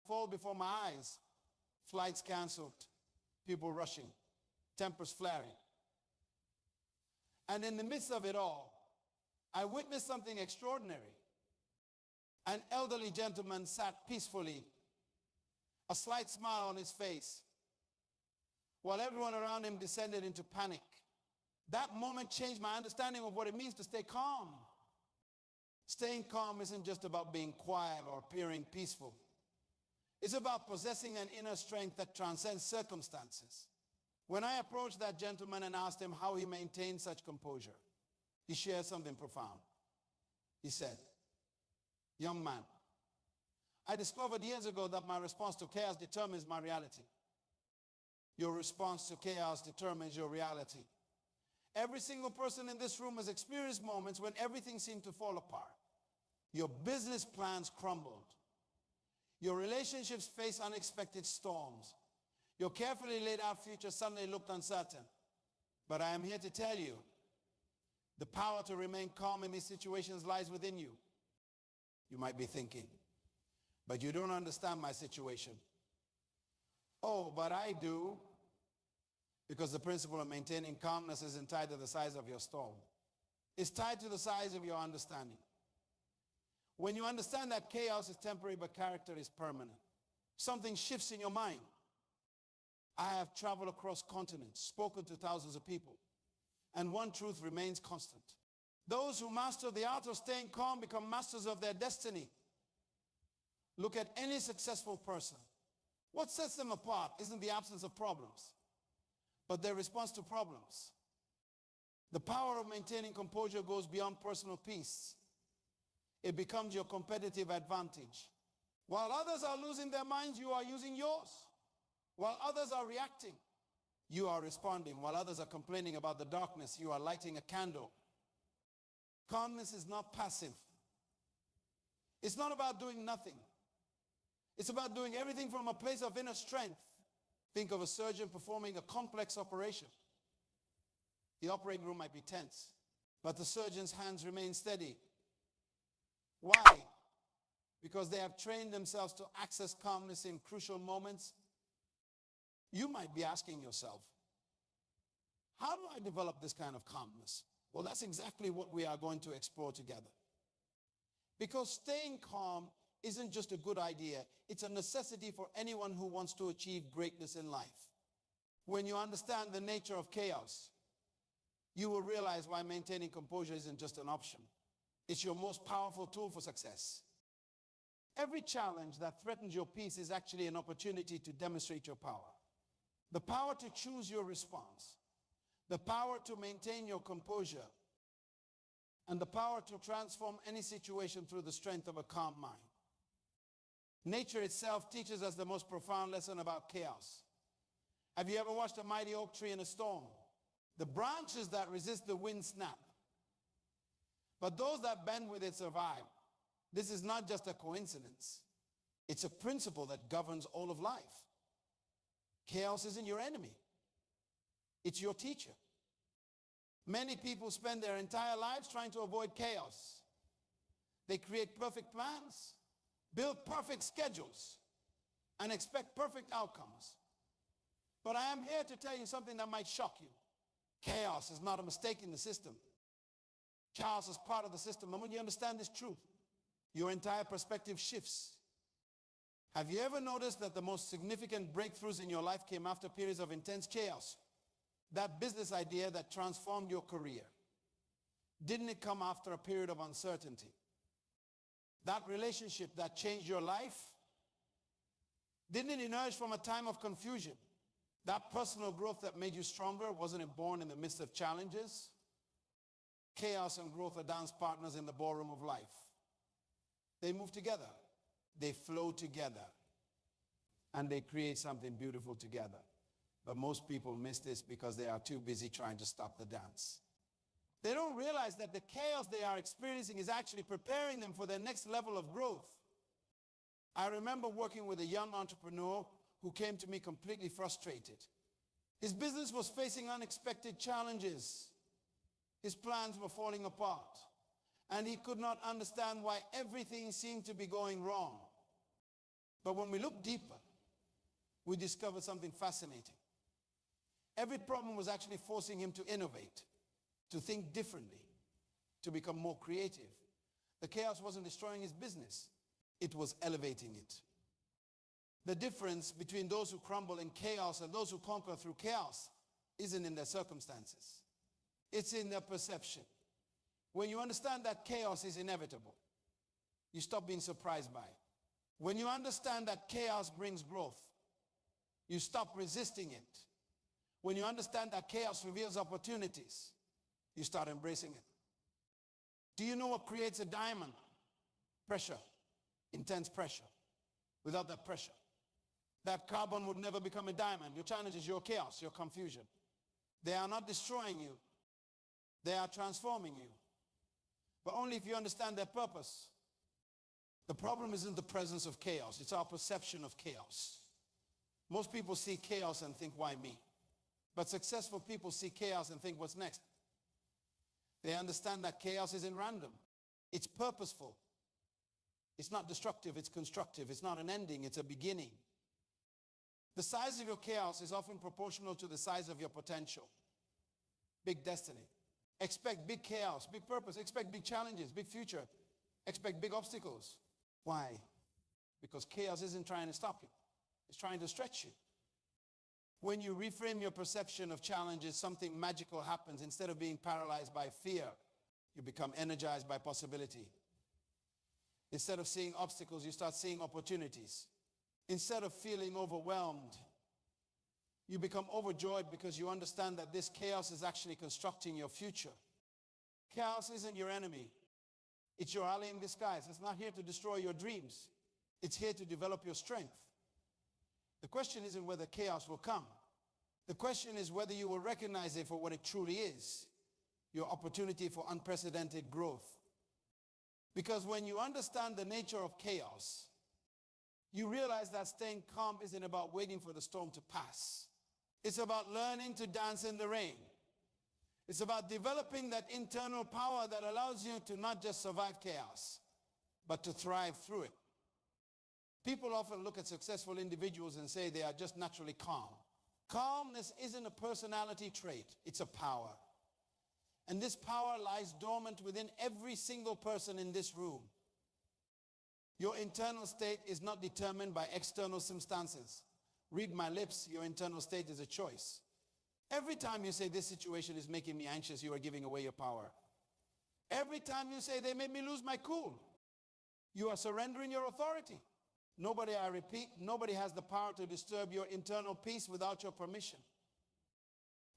fall before my eyes. Flights canceled, people rushing, tempers flaring. And in the midst of it all, I witnessed something extraordinary. An elderly gentleman sat peacefully, a slight smile on his face, while everyone around him descended into panic. That moment changed my understanding of what it means to stay calm. Staying calm isn't just about being quiet or appearing peaceful. It's about possessing an inner strength that transcends circumstances. When I approached that gentleman and asked him how he maintained such composure, he shared something profound. He said, "Young man, I discovered years ago that my response to chaos determines my reality. Your response to chaos determines your reality. Every single person in this room has experienced moments when everything seemed to fall apart. Your business plans crumbled. Your relationships faced unexpected storms. Your carefully laid out future suddenly looked uncertain. But I am here to tell you, the power to remain calm in these situations lies within you." You might be thinking, "But you don't understand my situation." Oh, but I do. Because the principle of maintaining calmness isn't tied to the size of your storm. It's tied to the size of your understanding. When you understand that chaos is temporary but character is permanent, something shifts in your mind. I have traveled across continents, spoken to thousands of people, and one truth remains constant. Those who master the art of staying calm become masters of their destiny. Look at any successful person. What sets them apart isn't the absence of problems, but their response to problems. The power of maintaining composure goes beyond personal peace. It becomes your competitive advantage. While others are losing their minds, you are using yours. While others are reacting, you are responding. While others are complaining about the darkness, you are lighting a candle. Calmness is not passive. It's not about doing nothing. It's about doing everything from a place of inner strength. Think of a surgeon performing a complex operation. The operating room might be tense, but the surgeon's hands remain steady. Why? Because they have trained themselves to access calmness in crucial moments. You might be asking yourself, how do I develop this kind of calmness? Well, that's exactly what we are going to explore together. Because staying calm isn't just a good idea, it's a necessity for anyone who wants to achieve greatness in life. When you understand the nature of chaos, you will realize why maintaining composure isn't just an option. It's your most powerful tool for success. Every challenge that threatens your peace is actually an opportunity to demonstrate your power. The power to choose your response, the power to maintain your composure, and the power to transform any situation through the strength of a calm mind. Nature itself teaches us the most profound lesson about chaos. Have you ever watched a mighty oak tree in a storm? The branches that resist the wind snap, but those that bend with it survive. This is not just a coincidence. It's a principle that governs all of life. Chaos isn't your enemy. It's your teacher. Many people spend their entire lives trying to avoid chaos. They create perfect plans, build perfect schedules, and expect perfect outcomes. But I am here to tell you something that might shock you. Chaos is not a mistake in the system. Chaos is part of the system. And when you understand this truth, your entire perspective shifts. Have you ever noticed that the most significant breakthroughs in your life came after periods of intense chaos? That business idea that transformed your career, didn't it come after a period of uncertainty? That relationship that changed your life, didn't it emerge from a time of confusion? That personal growth that made you stronger, wasn't it born in the midst of challenges? Chaos and growth are dance partners in the ballroom of life. They move together, they flow together, and they create something beautiful together. But most people miss this because they are too busy trying to stop the dance. They don't realize that the chaos they are experiencing is actually preparing them for their next level of growth. I remember working with a young entrepreneur who came to me completely frustrated. His business was facing unexpected challenges. His plans were falling apart, and he could not understand why everything seemed to be going wrong. But when we look deeper, we discover something fascinating. Every problem was actually forcing him to innovate, to think differently, to become more creative. The chaos wasn't destroying his business. It was elevating it. The difference between those who crumble in chaos and those who conquer through chaos isn't in their circumstances. It's in their perception. When you understand that chaos is inevitable, you stop being surprised by it. When you understand that chaos brings growth, you stop resisting it. When you understand that chaos reveals opportunities, you start embracing it. Do you know what creates a diamond? Pressure, intense pressure. Without that pressure, that carbon would never become a diamond. Your challenge is your chaos, your confusion. They are not destroying you. They are transforming you. But only if you understand their purpose. The problem isn't the presence of chaos. It's our perception of chaos. Most people see chaos and think, why me? But successful people see chaos and think, what's next? They understand that chaos isn't random. It's purposeful. It's not destructive, it's constructive. It's not an ending, it's a beginning. The size of your chaos is often proportional to the size of your potential. Big destiny. Expect big chaos, big purpose. Expect big challenges, big future. Expect big obstacles. Why? Because chaos isn't trying to stop you. It's trying to stretch you. When you reframe your perception of challenges, something magical happens. Instead of being paralyzed by fear, you become energized by possibility. Instead of seeing obstacles, you start seeing opportunities. Instead of feeling overwhelmed, you become overjoyed because you understand that this chaos is actually constructing your future. Chaos isn't your enemy. It's your ally in disguise. It's not here to destroy your dreams. It's here to develop your strength. The question isn't whether chaos will come. The question is whether you will recognize it for what it truly is, your opportunity for unprecedented growth. Because when you understand the nature of chaos, you realize that staying calm isn't about waiting for the storm to pass. It's about learning to dance in the rain. It's about developing that internal power that allows you to not just survive chaos, but to thrive through it. People often look at successful individuals and say they are just naturally calm. Calmness isn't a personality trait, it's a power. And this power lies dormant within every single person in this room. Your internal state is not determined by external circumstances. Read my lips, your internal state is a choice. Every time you say this situation is making me anxious, you are giving away your power. Every time you say they made me lose my cool, you are surrendering your authority. Nobody, I repeat, nobody has the power to disturb your internal peace without your permission.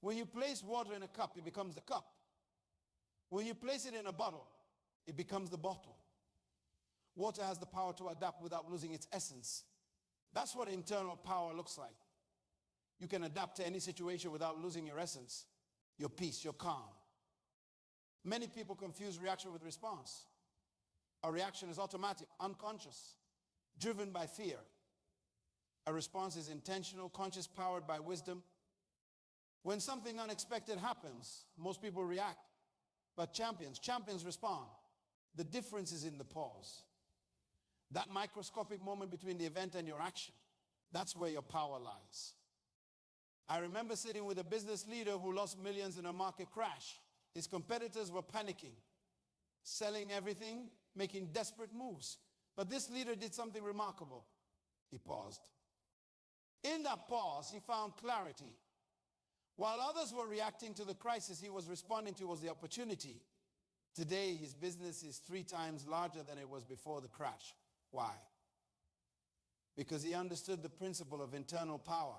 When you place water in a cup, it becomes the cup. When you place it in a bottle, it becomes the bottle. Water has the power to adapt without losing its essence. That's what internal power looks like. You can adapt to any situation without losing your essence, your peace, your calm. Many people confuse reaction with response. A reaction is automatic, unconscious, driven by fear. A response is intentional, conscious, powered by wisdom. When something unexpected happens, most people react. But champions respond. The difference is in the pause. That microscopic moment between the event and your action. That's where your power lies. I remember sitting with a business leader who lost millions in a market crash. His competitors were panicking, selling everything, making desperate moves. But this leader did something remarkable. He paused. In that pause, he found clarity. While others were reacting to the crisis, he was responding to was the opportunity. Today, his business is 3 times larger than it was before the crash. Why? Because he understood the principle of internal power.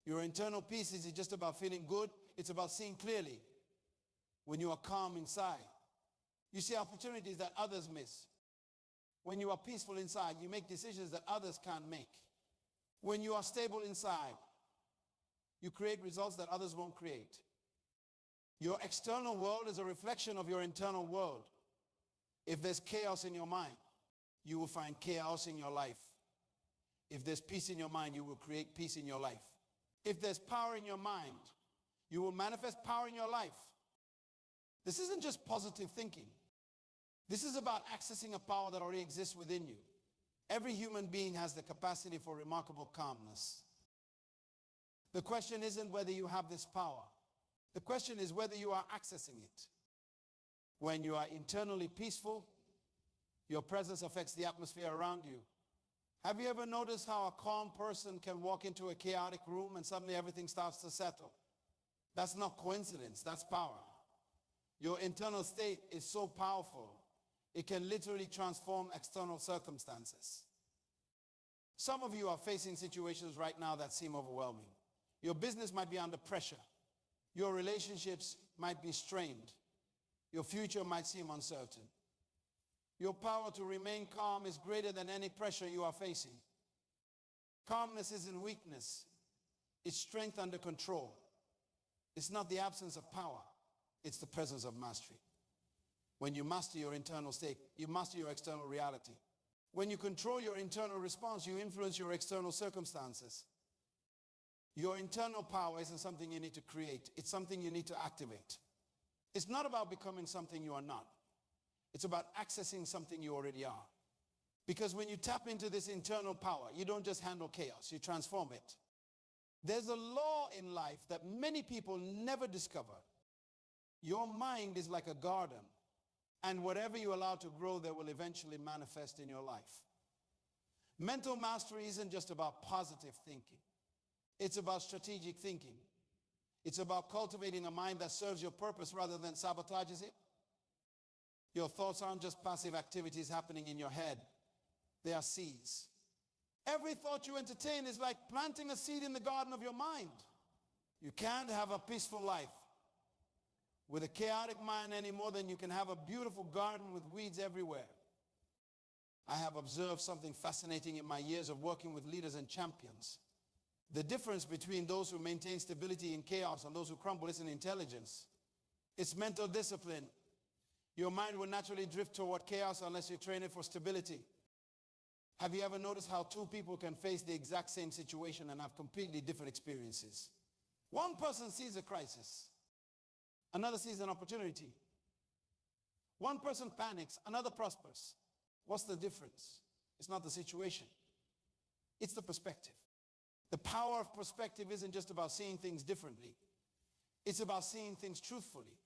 Your internal peace isn't just about feeling good, it's about seeing clearly. When you are calm inside, you see opportunities that others miss. When you are peaceful inside, you make decisions that others can't make. When you are stable inside, you create results that others won't create. Your external world is a reflection of your internal world. If there's chaos in your mind, you will find chaos in your life. If there's peace in your mind, you will create peace in your life. If there's power in your mind, you will manifest power in your life. This isn't just positive thinking. This is about accessing a power that already exists within you. Every human being has the capacity for remarkable calmness. The question isn't whether you have this power. The question is whether you are accessing it. When you are internally peaceful, your presence affects the atmosphere around you. Have you ever noticed how a calm person can walk into a chaotic room and suddenly everything starts to settle? That's not coincidence, that's power. Your internal state is so powerful, it can literally transform external circumstances. Some of you are facing situations right now that seem overwhelming. Your business might be under pressure. Your relationships might be strained. Your future might seem uncertain. Your power to remain calm is greater than any pressure you are facing. Calmness isn't weakness. It's strength under control. It's not the absence of power. It's the presence of mastery. When you master your internal state, you master your external reality. When you control your internal response, you influence your external circumstances. Your internal power isn't something you need to create. It's something you need to activate. It's not about becoming something you are not. It's about accessing something you already are. Because when you tap into this internal power, you don't just handle chaos, you transform it. There's a law in life that many people never discover. Your mind is like a garden, and whatever you allow to grow there will eventually manifest in your life. Mental mastery isn't just about positive thinking. It's about strategic thinking. It's about cultivating a mind that serves your purpose rather than sabotages it. Your thoughts aren't just passive activities happening in your head. They are seeds. Every thought you entertain is like planting a seed in the garden of your mind. You can't have a peaceful life with a chaotic mind any more than you can have a beautiful garden with weeds everywhere. I have observed something fascinating in my years of working with leaders and champions. The difference between those who maintain stability in chaos and those who crumble isn't intelligence. It's mental discipline. Your mind will naturally drift toward chaos unless you train it for stability. Have you ever noticed how two people can face the exact same situation and have completely different experiences? One person sees a crisis. Another sees an opportunity. One person panics, another prospers. What's the difference? It's not the situation. It's the perspective. The power of perspective isn't just about seeing things differently. It's about seeing things truthfully.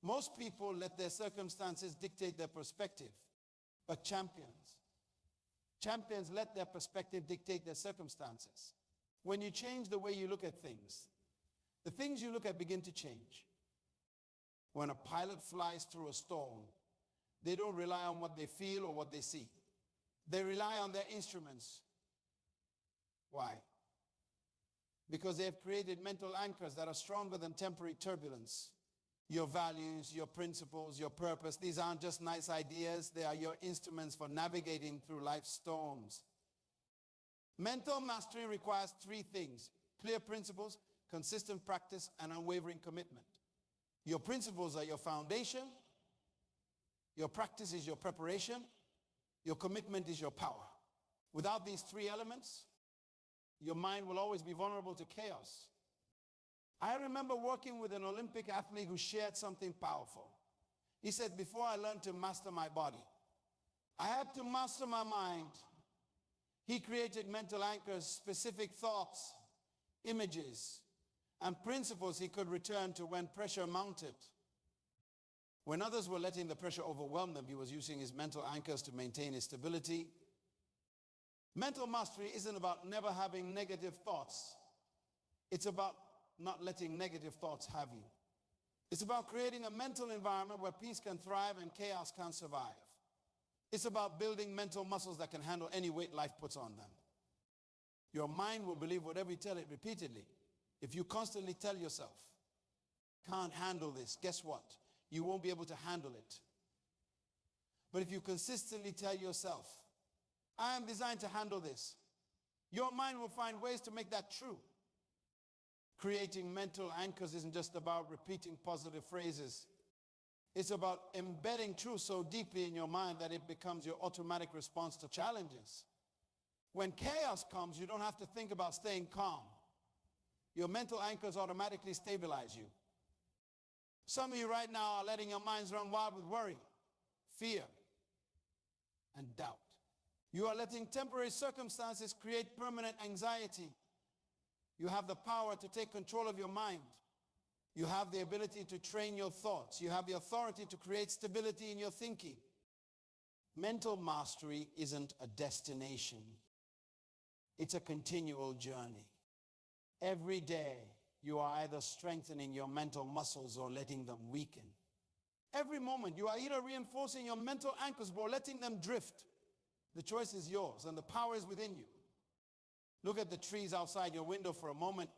Most people let their circumstances dictate their perspective, but champions let their perspective dictate their circumstances. When you change the way you look at things, the things you look at begin to change. When a pilot flies through a storm, they don't rely on what they feel or what they see. They rely on their instruments. Why? Because they have created mental anchors that are stronger than temporary turbulence. Your values, your principles, your purpose, these aren't just nice ideas. They are your instruments for navigating through life's storms. Mental mastery requires three things: clear principles, consistent practice, and unwavering commitment. Your principles are your foundation. Your practice is your preparation. Your commitment is your power. Without these three elements, your mind will always be vulnerable to chaos. I remember working with an Olympic athlete who shared something powerful. He said, before I learned to master my body, I had to master my mind. He created mental anchors, specific thoughts, images, and principles he could return to when pressure mounted. When others were letting the pressure overwhelm them, he was using his mental anchors to maintain his stability. Mental mastery isn't about never having negative thoughts. It's about not letting negative thoughts have you. It's about creating a mental environment where peace can thrive and chaos can survive. It's about building mental muscles that can handle any weight life puts on them. Your mind will believe whatever you tell it repeatedly. If you constantly tell yourself, can't handle this, guess what? You won't be able to handle it. But if you consistently tell yourself, I am designed to handle this, your mind will find ways to make that true. Creating mental anchors isn't just about repeating positive phrases. It's about embedding truth so deeply in your mind that it becomes your automatic response to challenges. When chaos comes, you don't have to think about staying calm. Your mental anchors automatically stabilize you. Some of you right now are letting your minds run wild with worry, fear, and doubt. You are letting temporary circumstances create permanent anxiety. You have the power to take control of your mind. You have the ability to train your thoughts. You have the authority to create stability in your thinking. Mental mastery isn't a destination. It's a continual journey. Every day, you are either strengthening your mental muscles or letting them weaken. Every moment, you are either reinforcing your mental anchors or letting them drift. The choice is yours, and the power is within you. Look at the trees outside your window for a moment.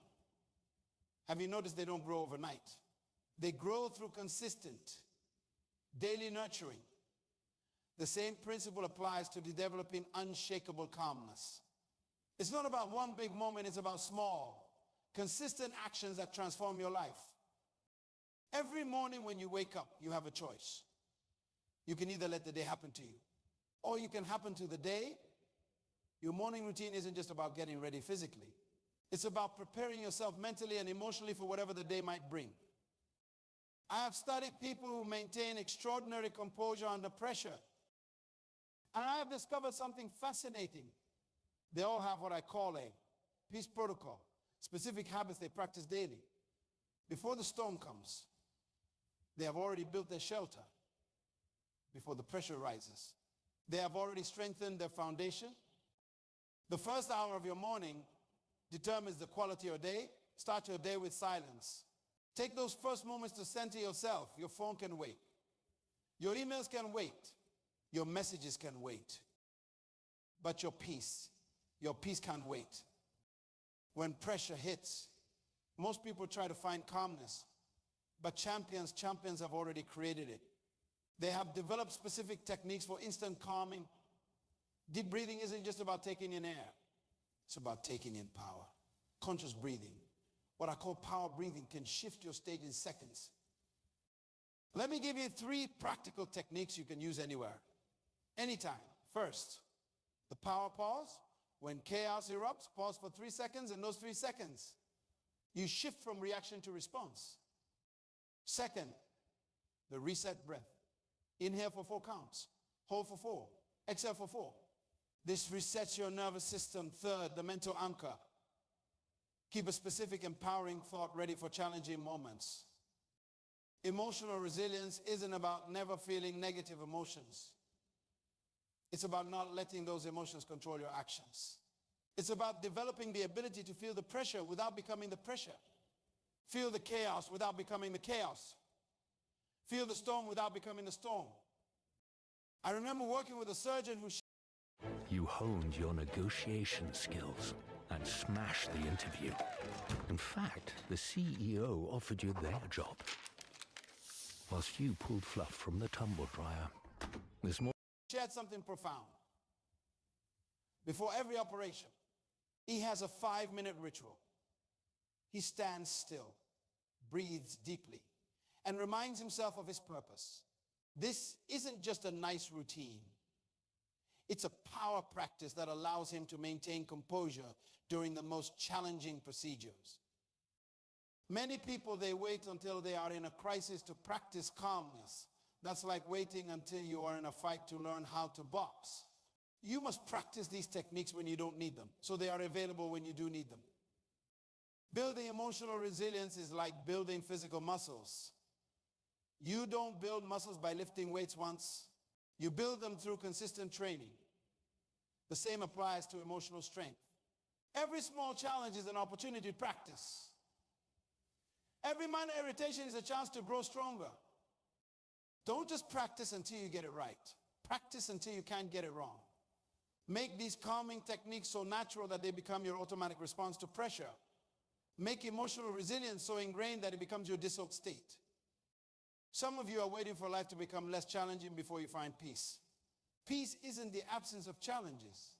Have you noticed they don't grow overnight? They grow through consistent, daily nurturing. The same principle applies to developing unshakable calmness. It's not about one big moment, it's about small, consistent actions that transform your life. Every morning when you wake up, you have a choice. You can either let the day happen to you, or you can happen to the day. Your morning routine isn't just about getting ready physically. It's about preparing yourself mentally and emotionally for whatever the day might bring. I have studied people who maintain extraordinary composure under pressure. And I have discovered something fascinating. They all have what I call a peace protocol, specific habits they practice daily. Before the storm comes, they have already built their shelter before the pressure rises. They have already strengthened their foundation. The first hour of your morning determines the quality of your day. Start your day with silence. Take those first moments to center yourself. Your phone can wait. Your emails can wait. Your messages can wait. But your peace can't wait. When pressure hits, most people try to find calmness, but champions have already created it. They have developed specific techniques for instant calming. Deep breathing isn't just about taking in air. It's about taking in power. Conscious breathing, what I call power breathing, can shift your state in seconds. Let me give you 3 practical techniques you can use anywhere, anytime. First, the power pause. When chaos erupts, pause for 3 seconds. In those 3 seconds, you shift from reaction to response. Second, the reset breath. Inhale for 4 counts. Hold for 4. Exhale for 4. This resets your nervous system. Third, the mental anchor. Keep a specific, empowering thought ready for challenging moments. Emotional resilience isn't about never feeling negative emotions. It's about not letting those emotions control your actions. It's about developing the ability to feel the pressure without becoming the pressure. Feel the chaos without becoming the chaos. Feel the storm without becoming the storm. I remember working with a surgeon who... You honed your negotiation skills and smashed the interview. In fact, the CEO offered you their job, whilst you pulled fluff from the tumble dryer. This morning, shared something profound. Before every operation, he has a 5-minute ritual. He stands still, breathes deeply, and reminds himself of his purpose. This isn't just a nice routine. It's a power practice that allows him to maintain composure during the most challenging procedures. Many people, they wait until they are in a crisis to practice calmness. That's like waiting until you are in a fight to learn how to box. You must practice these techniques when you don't need them, so they are available when you do need them. Building emotional resilience is like building physical muscles. You don't build muscles by lifting weights once. You build them through consistent training. The same applies to emotional strength. Every small challenge is an opportunity to practice. Every minor irritation is a chance to grow stronger. Don't just practice until you get it right. Practice until you can't get it wrong. Make these calming techniques so natural that they become your automatic response to pressure. Make emotional resilience so ingrained that it becomes your default state. Some of you are waiting for life to become less challenging before you find peace. Peace isn't the absence of challenges.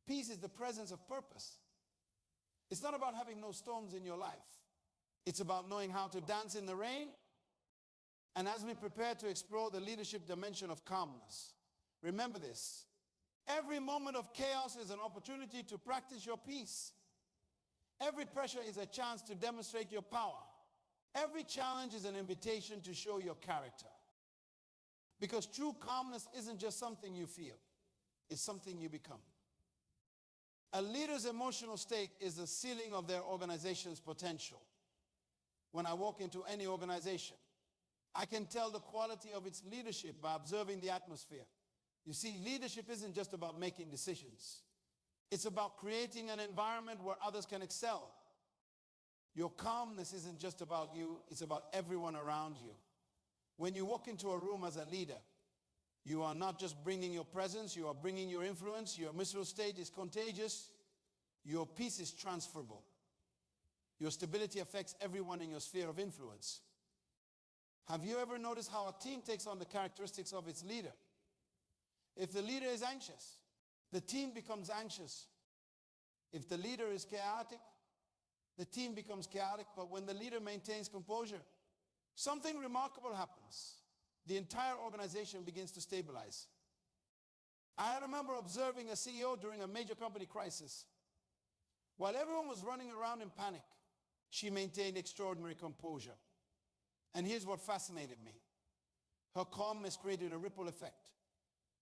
Peace is the presence of purpose. It's not about having no storms in your life. It's about knowing how to dance in the rain. And as we prepare to explore the leadership dimension of calmness, remember this: every moment of chaos is an opportunity to practice your peace. Every pressure is a chance to demonstrate your power. Every challenge is an invitation to show your character. Because true calmness isn't just something you feel. It's something you become. A leader's emotional state is the ceiling of their organization's potential. When I walk into any organization, I can tell the quality of its leadership by observing the atmosphere. You see, leadership isn't just about making decisions. It's about creating an environment where others can excel. Your calmness isn't just about you, it's about everyone around you. When you walk into a room as a leader, you are not just bringing your presence, you are bringing your influence. Your mental state is contagious. Your peace is transferable. Your stability affects everyone in your sphere of influence. Have you ever noticed how a team takes on the characteristics of its leader? If the leader is anxious, the team becomes anxious. If the leader is chaotic, the team becomes chaotic. But when the leader maintains composure, something remarkable happens. The entire organization begins to stabilize. I remember observing a CEO during a major company crisis. While everyone was running around in panic, she maintained extraordinary composure. And here's what fascinated me. Her calmness created a ripple effect.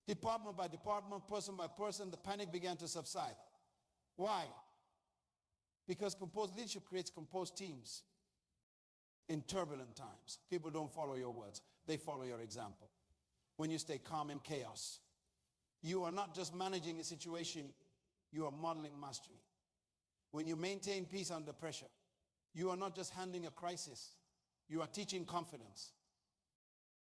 Department by department, person by person, the panic began to subside. Why? Because composed leadership creates composed teams. In turbulent times, people don't follow your words. They follow your example. When you stay calm in chaos, you are not just managing a situation, you are modeling mastery. When you maintain peace under pressure, you are not just handling a crisis, you are teaching confidence.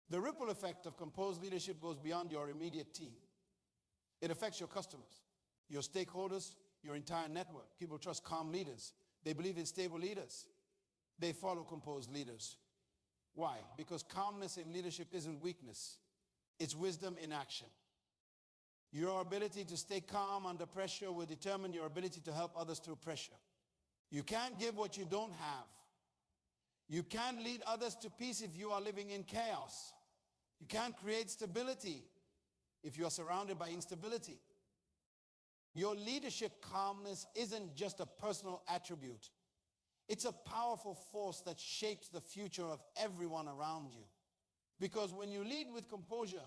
The ripple effect of composed leadership goes beyond your immediate team. It affects your customers, your stakeholders, your entire network. People trust calm leaders. They believe in stable leaders. They follow composed leaders. Why? Because calmness in leadership isn't weakness. It's wisdom in action. Your ability to stay calm under pressure will determine your ability to help others through pressure. You can't give what you don't have. You can't lead others to peace if you are living in chaos. You can't create stability if you are surrounded by instability. Your leadership calmness isn't just a personal attribute. It's a powerful force that shapes the future of everyone around you. Because when you lead with composure,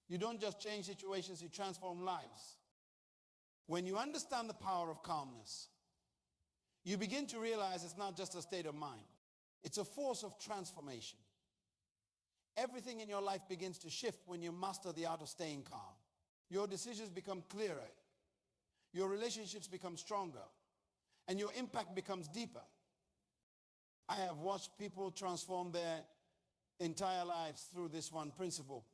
you don't just change situations, you transform lives. When you understand the power of calmness, you begin to realize it's not just a state of mind. It's a force of transformation. Everything in your life begins to shift when you master the art of staying calm. Your decisions become clearer. Your relationships become stronger. And your impact becomes deeper. I have watched people transform their entire lives through this one principle.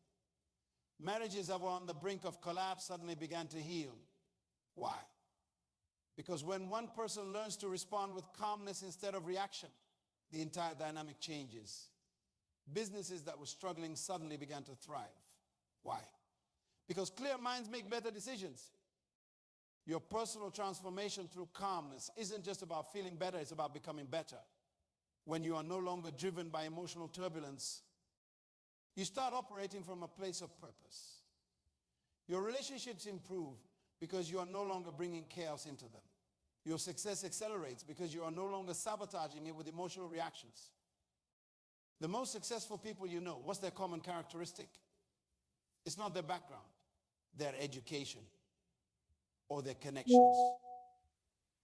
Marriages that were on the brink of collapse suddenly began to heal. Why? Because when one person learns to respond with calmness instead of reaction, the entire dynamic changes. Businesses that were struggling suddenly began to thrive. Why? Because clear minds make better decisions. Your personal transformation through calmness isn't just about feeling better, it's about becoming better. When you are no longer driven by emotional turbulence, you start operating from a place of purpose. Your relationships improve because you are no longer bringing chaos into them. Your success accelerates because you are no longer sabotaging it with emotional reactions. The most successful people you know, what's their common characteristic? It's not their background, their education, or their connections.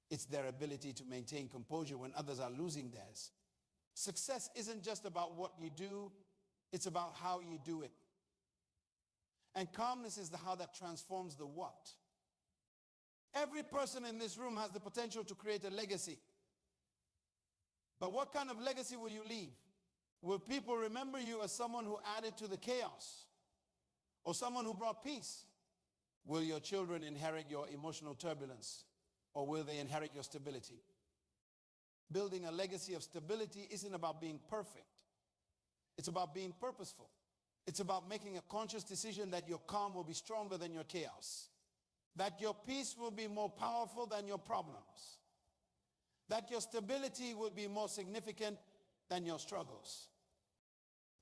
It's their ability to maintain composure when others are losing theirs. Success isn't just about what you do, it's about how you do it. And calmness is the how that transforms the what. Every person in this room has the potential to create a legacy. But what kind of legacy will you leave? Will people remember you as someone who added to the chaos? Or someone who brought peace? Will your children inherit your emotional turbulence? Or will they inherit your stability? Building a legacy of stability isn't about being perfect. It's about being purposeful. It's about making a conscious decision that your calm will be stronger than your chaos. That your peace will be more powerful than your problems. That your stability will be more significant than your struggles.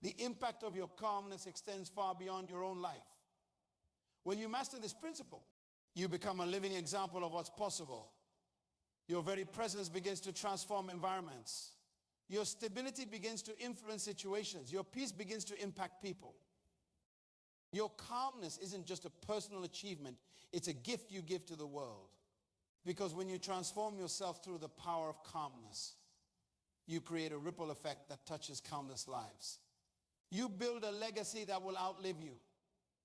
The impact of your calmness extends far beyond your own life. When you master this principle, you become a living example of what's possible. Your very presence begins to transform environments. Your stability begins to influence situations. Your peace begins to impact people. Your calmness isn't just a personal achievement. It's a gift you give to the world. Because when you transform yourself through the power of calmness, you create a ripple effect that touches countless lives. You build a legacy that will outlive you.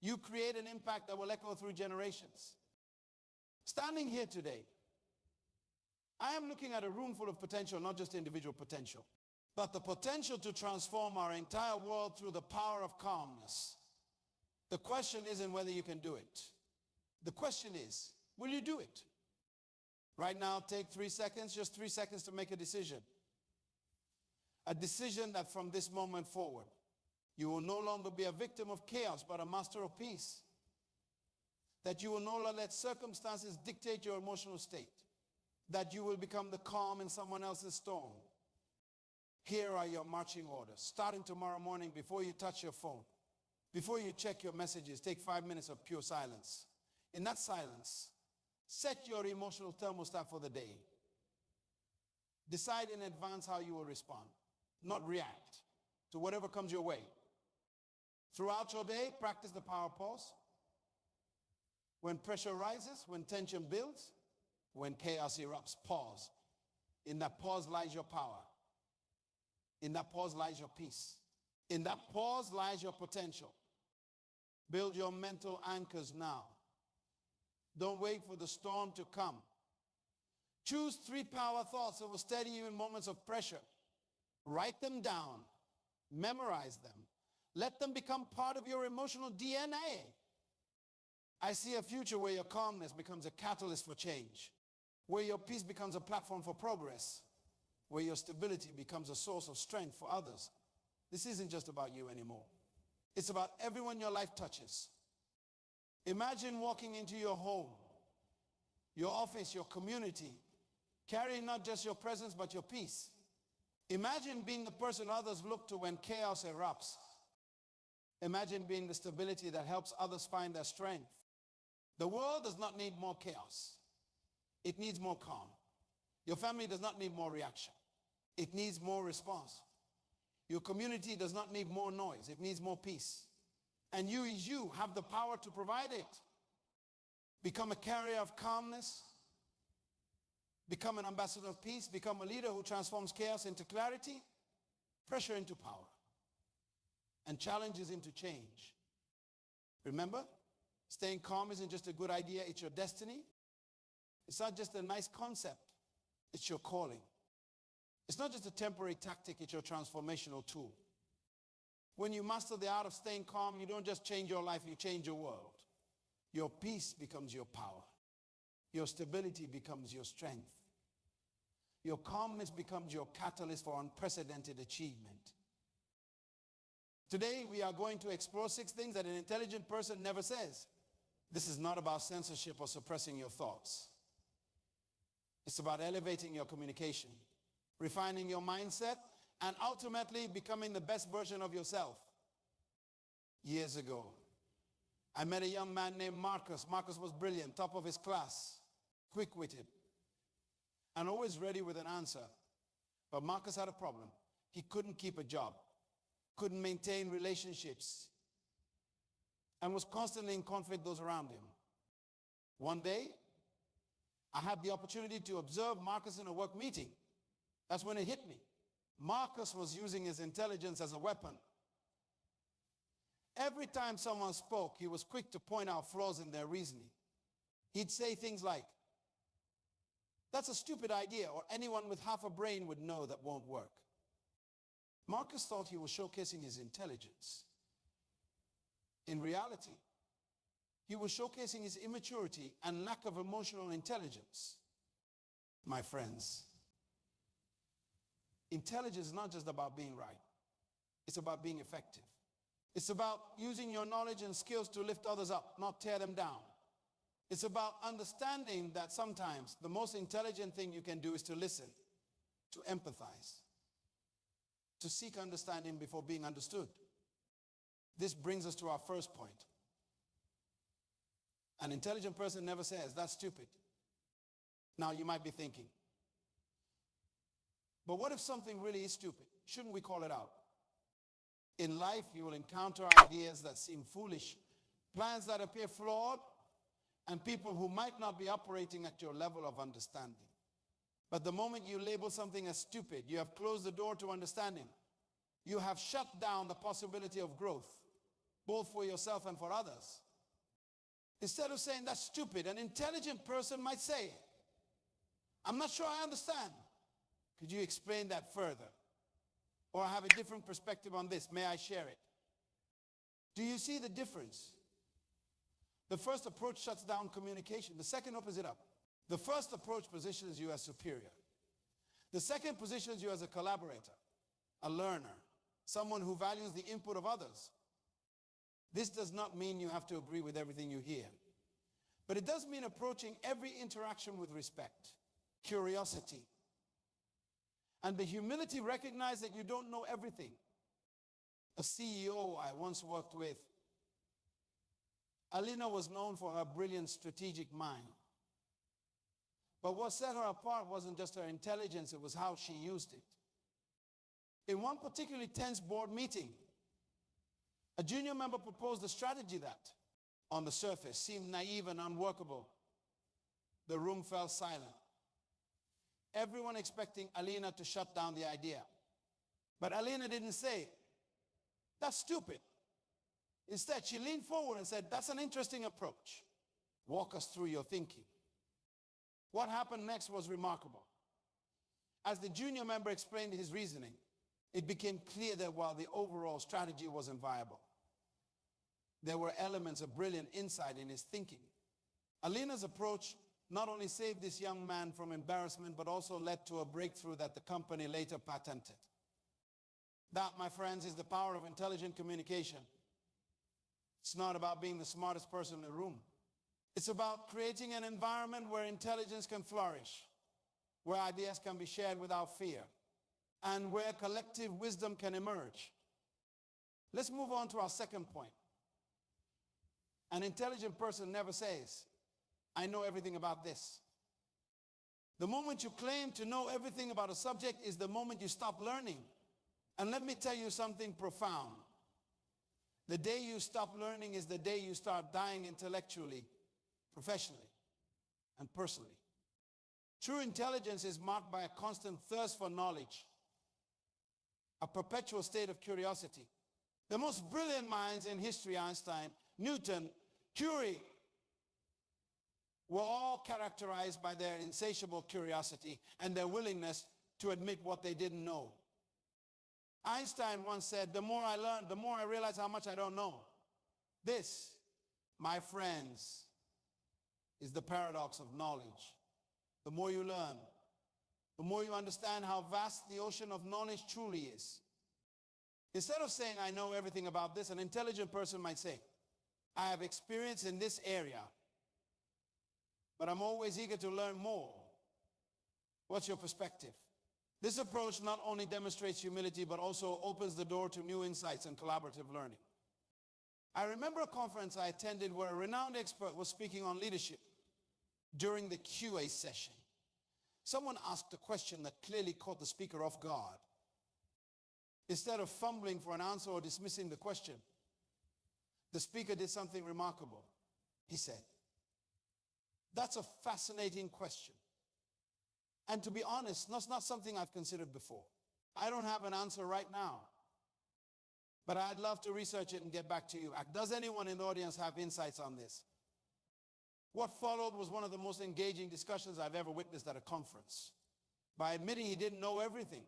You create an impact that will echo through generations. Standing here today, I am looking at a room full of potential, not just individual potential, but the potential to transform our entire world through the power of calmness. The question isn't whether you can do it. The question is, will you do it? Right now, take 3 seconds, just 3 seconds to make a decision. A decision that from this moment forward, you will no longer be a victim of chaos, but a master of peace. That you will no longer let circumstances dictate your emotional state. That you will become the calm in someone else's storm. Here are your marching orders. Starting tomorrow morning, before you touch your phone, before you check your messages, take 5 minutes of pure silence. In that silence, set your emotional thermostat for the day. Decide in advance how you will respond, not react to whatever comes your way. Throughout your day, practice the power pause. When pressure rises, when tension builds, when chaos erupts, pause. In that pause lies your power. In that pause lies your peace. In that pause lies your potential. Build your mental anchors now. Don't wait for the storm to come. Choose 3 power thoughts that will steady you in moments of pressure. Write them down. Memorize them. Let them become part of your emotional DNA. I see a future where your calmness becomes a catalyst for change, where your peace becomes a platform for progress, where your stability becomes a source of strength for others. This isn't just about you anymore. It's about everyone your life touches. Imagine walking into your home, your office, your community, carrying not just your presence but your peace. Imagine being the person others look to when chaos erupts. Imagine being the stability that helps others find their strength. The world does not need more chaos. It needs more calm. Your family does not need more reaction. It needs more response. Your community does not need more noise. It needs more peace. And you, as you, have the power to provide it. Become a carrier of calmness. Become an ambassador of peace. Become a leader who transforms chaos into clarity, pressure into power, and challenges into change. Remember, staying calm isn't just a good idea, it's your destiny. It's not just a nice concept, it's your calling. It's not just a temporary tactic, it's your transformational tool. When you master the art of staying calm, you don't just change your life, you change your world. Your peace becomes your power. Your stability becomes your strength. Your calmness becomes your catalyst for unprecedented achievement. Today, we are going to explore 6 things that an intelligent person never says. This is not about censorship or suppressing your thoughts. It's about elevating your communication, refining your mindset, and ultimately becoming the best version of yourself. Years ago, I met a young man named Marcus. Marcus was brilliant, top of his class, quick-witted, and always ready with an answer. But Marcus had a problem. He couldn't keep a job, couldn't maintain relationships, and was constantly in conflict with those around him. One day, I had the opportunity to observe Marcus in a work meeting. That's when it hit me. Marcus was using his intelligence as a weapon. Every time someone spoke, he was quick to point out flaws in their reasoning. He'd say things like, "That's a stupid idea," or "Anyone with half a brain would know that won't work." Marcus thought he was showcasing his intelligence. In reality, he was showcasing his immaturity and lack of emotional intelligence. My friends, intelligence is not just about being right. It's about being effective. It's about using your knowledge and skills to lift others up, not tear them down. It's about understanding that sometimes the most intelligent thing you can do is to listen, to empathize, to seek understanding before being understood. This brings us to our first point. An intelligent person never says, "That's stupid." Now you might be thinking, but what if something really is stupid? Shouldn't we call it out? In life, you will encounter ideas that seem foolish plans that appear flawed, and people who might not be operating at your level of understanding. But the moment you label something as stupid, you have closed the door to understanding. You have shut down the possibility of growth, both for yourself and for others. Instead of saying that's stupid, an intelligent person might say, I'm not sure I understand. Could you explain that further? Or I have a different perspective on this. May I share it? Do you see the difference? The first approach shuts down communication. The second opens it up. The first approach positions you as superior. The second positions you as a collaborator, a learner, someone who values the input of others. This does not mean you have to agree with everything you hear. But it does mean approaching every interaction with respect, curiosity, and the humility recognize that you don't know everything. A CEO I once worked with, Alina was known for her brilliant strategic mind. But what set her apart wasn't just her intelligence, it was how she used it. In one particularly tense board meeting, a junior member proposed a strategy that, on the surface, seemed naive and unworkable. The room fell silent. Everyone expecting Alina to shut down the idea. But Alina didn't say, that's stupid. Instead, she leaned forward and said, that's an interesting approach. Walk us through your thinking. What happened next was remarkable. As the junior member explained his reasoning, it became clear that while the overall strategy wasn't viable, there were elements of brilliant insight in his thinking. Alina's approach not only saved this young man from embarrassment, but also led to a breakthrough that the company later patented. That, my friends, is the power of intelligent communication. It's not about being the smartest person in the room. It's about creating an environment where intelligence can flourish, where ideas can be shared without fear, and where collective wisdom can emerge. Let's move on to our second point. An intelligent person never says, I know everything about this. The moment you claim to know everything about a subject is the moment you stop learning. And let me tell you something profound. The day you stop learning is the day you start dying intellectually, professionally, and personally. True intelligence is marked by a constant thirst for knowledge, a perpetual state of curiosity. The most brilliant minds in history, Einstein, Newton, Curie, were all characterized by their insatiable curiosity and their willingness to admit what they didn't know. Einstein once said, the more I learn, the more I realize how much I don't know. This, my friends, is the paradox of knowledge. The more you learn, the more you understand how vast the ocean of knowledge truly is. Instead of saying, I know everything about this, an intelligent person might say, I have experience in this area, but I'm always eager to learn more. What's your perspective? This approach not only demonstrates humility, but also opens the door to new insights and collaborative learning. I remember a conference I attended where a renowned expert was speaking on leadership. During the QA session, someone asked a question that clearly caught the speaker off guard. Instead of fumbling for an answer or dismissing the question, the speaker did something remarkable. He said, that's a fascinating question. And to be honest, that's not something I've considered before. I don't have an answer right now, but I'd love to research it and get back to you. Does anyone in the audience have insights on this? What followed was one of the most engaging discussions I've ever witnessed at a conference. By admitting he didn't know everything,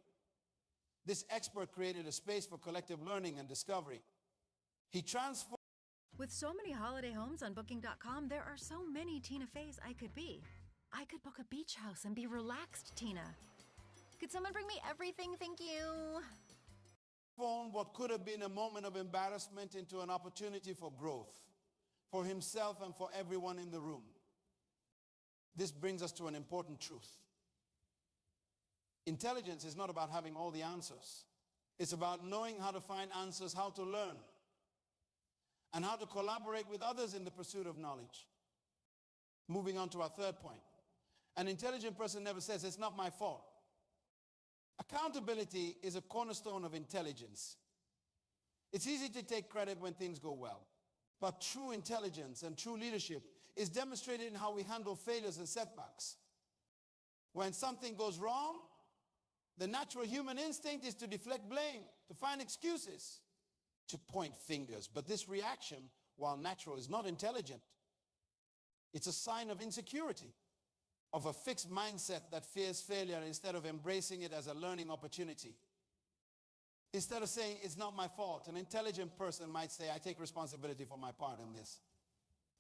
this expert created a space for collective learning and discovery. He transformed. With so many holiday homes on Booking.com, there are so many Tina Feys I could be. I could book a beach house and be relaxed, Tina. Could someone bring me everything, thank you? What could have been a moment of embarrassment into an opportunity for growth, for himself and for everyone in the room. This brings us to an important truth. Intelligence is not about having all the answers. It's about knowing how to find answers, how to learn, and how to collaborate with others in the pursuit of knowledge. Moving on to our third point. An intelligent person never says, it's not my fault. Accountability is a cornerstone of intelligence. It's easy to take credit when things go well. But true intelligence and true leadership is demonstrated in how we handle failures and setbacks. When something goes wrong, the natural human instinct is to deflect blame, to find excuses, to point fingers. But this reaction, while natural, is not intelligent. It's a sign of insecurity, of a fixed mindset that fears failure instead of embracing it as a learning opportunity. Instead of saying, it's not my fault, an intelligent person might say, I take responsibility for my part in this.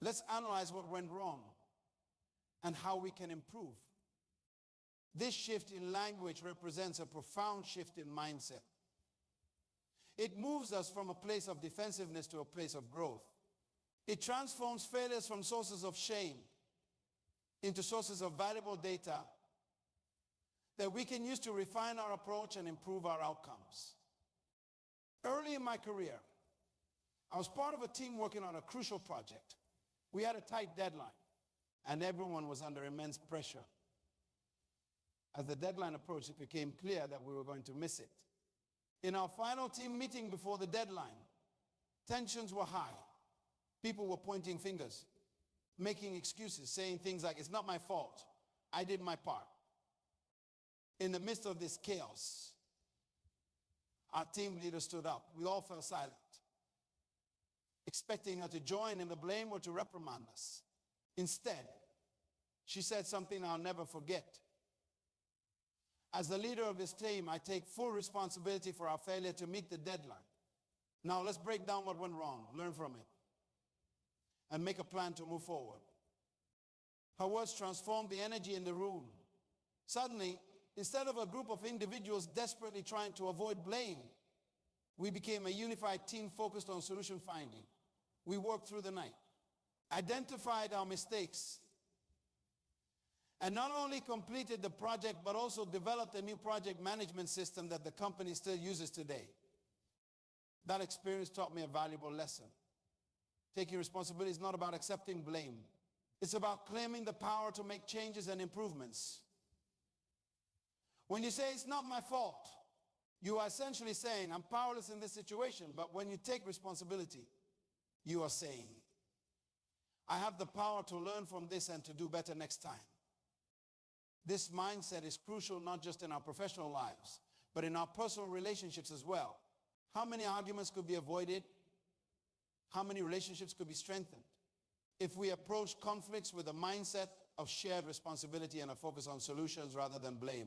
Let's analyze what went wrong and how we can improve. This shift in language represents a profound shift in mindset. It moves us from a place of defensiveness to a place of growth. It transforms failures from sources of shame into sources of valuable data that we can use to refine our approach and improve our outcomes. Early in my career, I was part of a team working on a crucial project. We had a tight deadline, and everyone was under immense pressure. As the deadline approached, it became clear that we were going to miss it. In our final team meeting before the deadline, tensions were high. People were pointing fingers, making excuses, saying things like, it's not my fault. I did my part. In the midst of this chaos, our team leader stood up. We all fell silent, expecting her to join in the blame or to reprimand us. Instead, she said something I'll never forget. As the leader of this team, I take full responsibility for our failure to meet the deadline. Now let's break down what went wrong, learn from it, and make a plan to move forward. Her words transformed the energy in the room. Suddenly, instead of a group of individuals desperately trying to avoid blame, we became a unified team focused on solution finding. We worked through the night, identified our mistakes, and not only completed the project, but also developed a new project management system that the company still uses today. That experience taught me a valuable lesson. Taking responsibility is not about accepting blame. It's about claiming the power to make changes and improvements. When you say it's not my fault, you are essentially saying I'm powerless in this situation. But when you take responsibility, you are saying I have the power to learn from this and to do better next time. This mindset is crucial not just in our professional lives, but in our personal relationships as well. How many arguments could be avoided? How many relationships could be strengthened if we approach conflicts with a mindset of shared responsibility and a focus on solutions rather than blame?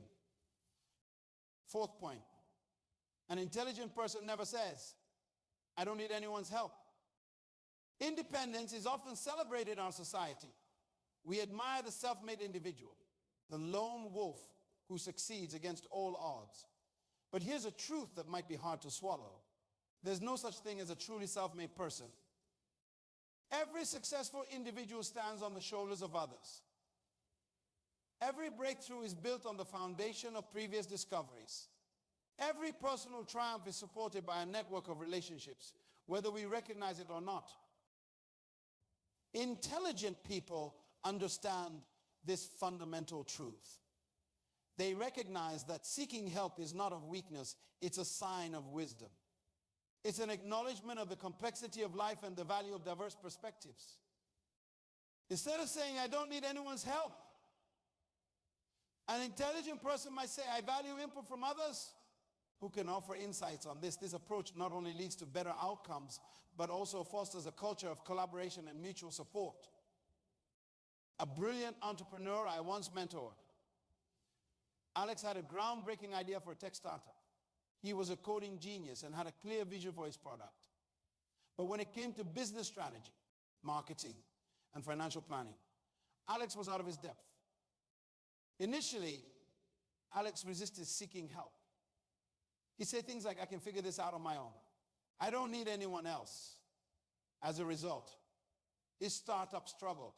Fourth point, an intelligent person never says, I don't need anyone's help. Independence is often celebrated in our society. We admire the self-made individual, the lone wolf who succeeds against all odds. But here's a truth that might be hard to swallow. There's no such thing as a truly self-made person. Every successful individual stands on the shoulders of others. Every breakthrough is built on the foundation of previous discoveries. Every personal triumph is supported by a network of relationships, whether we recognize it or not. Intelligent people understand this fundamental truth. They recognize that seeking help is not of weakness, it's a sign of wisdom. It's an acknowledgement of the complexity of life and the value of diverse perspectives. Instead of saying, I don't need anyone's help, an intelligent person might say, I value input from others who can offer insights on this. This approach not only leads to better outcomes, but also fosters a culture of collaboration and mutual support. A brilliant entrepreneur I once mentored, Alex had a groundbreaking idea for a tech startup. He was a coding genius and had a clear vision for his product. But when it came to business strategy, marketing, and financial planning, Alex was out of his depth. Initially, Alex resisted seeking help. He said things like, I can figure this out on my own. I don't need anyone else. As a result, his startup struggled.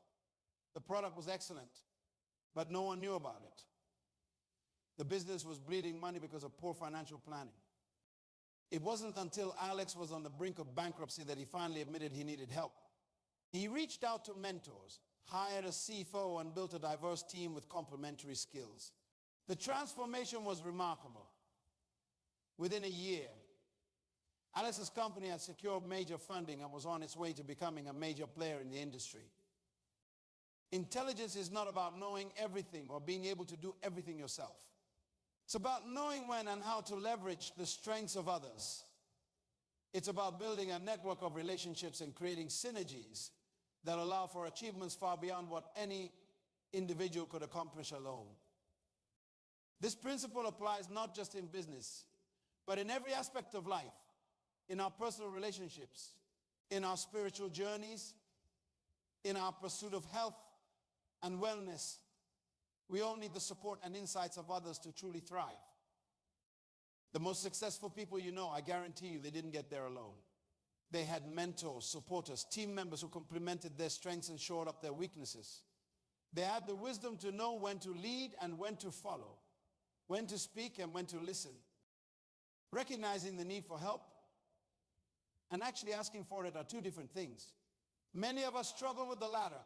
The product was excellent, but no one knew about it. The business was bleeding money because of poor financial planning. It wasn't until Alex was on the brink of bankruptcy that he finally admitted he needed help. He reached out to mentors, hired a CFO, and built a diverse team with complementary skills. The transformation was remarkable. Within a year, Alice's company had secured major funding and was on its way to becoming a major player in the industry. Intelligence is not about knowing everything or being able to do everything yourself. It's about knowing when and how to leverage the strengths of others. It's about building a network of relationships and creating synergies that allow for achievements far beyond what any individual could accomplish alone. This principle applies not just in business, but in every aspect of life, in our personal relationships, in our spiritual journeys, in our pursuit of health and wellness. We all need the support and insights of others to truly thrive. The most successful people you know, I guarantee you, they didn't get there alone. They had mentors, supporters, team members who complemented their strengths and shored up their weaknesses. They had the wisdom to know when to lead and when to follow, when to speak and when to listen, recognizing the need for help and actually asking for it are two different things. Many of us struggle with the latter.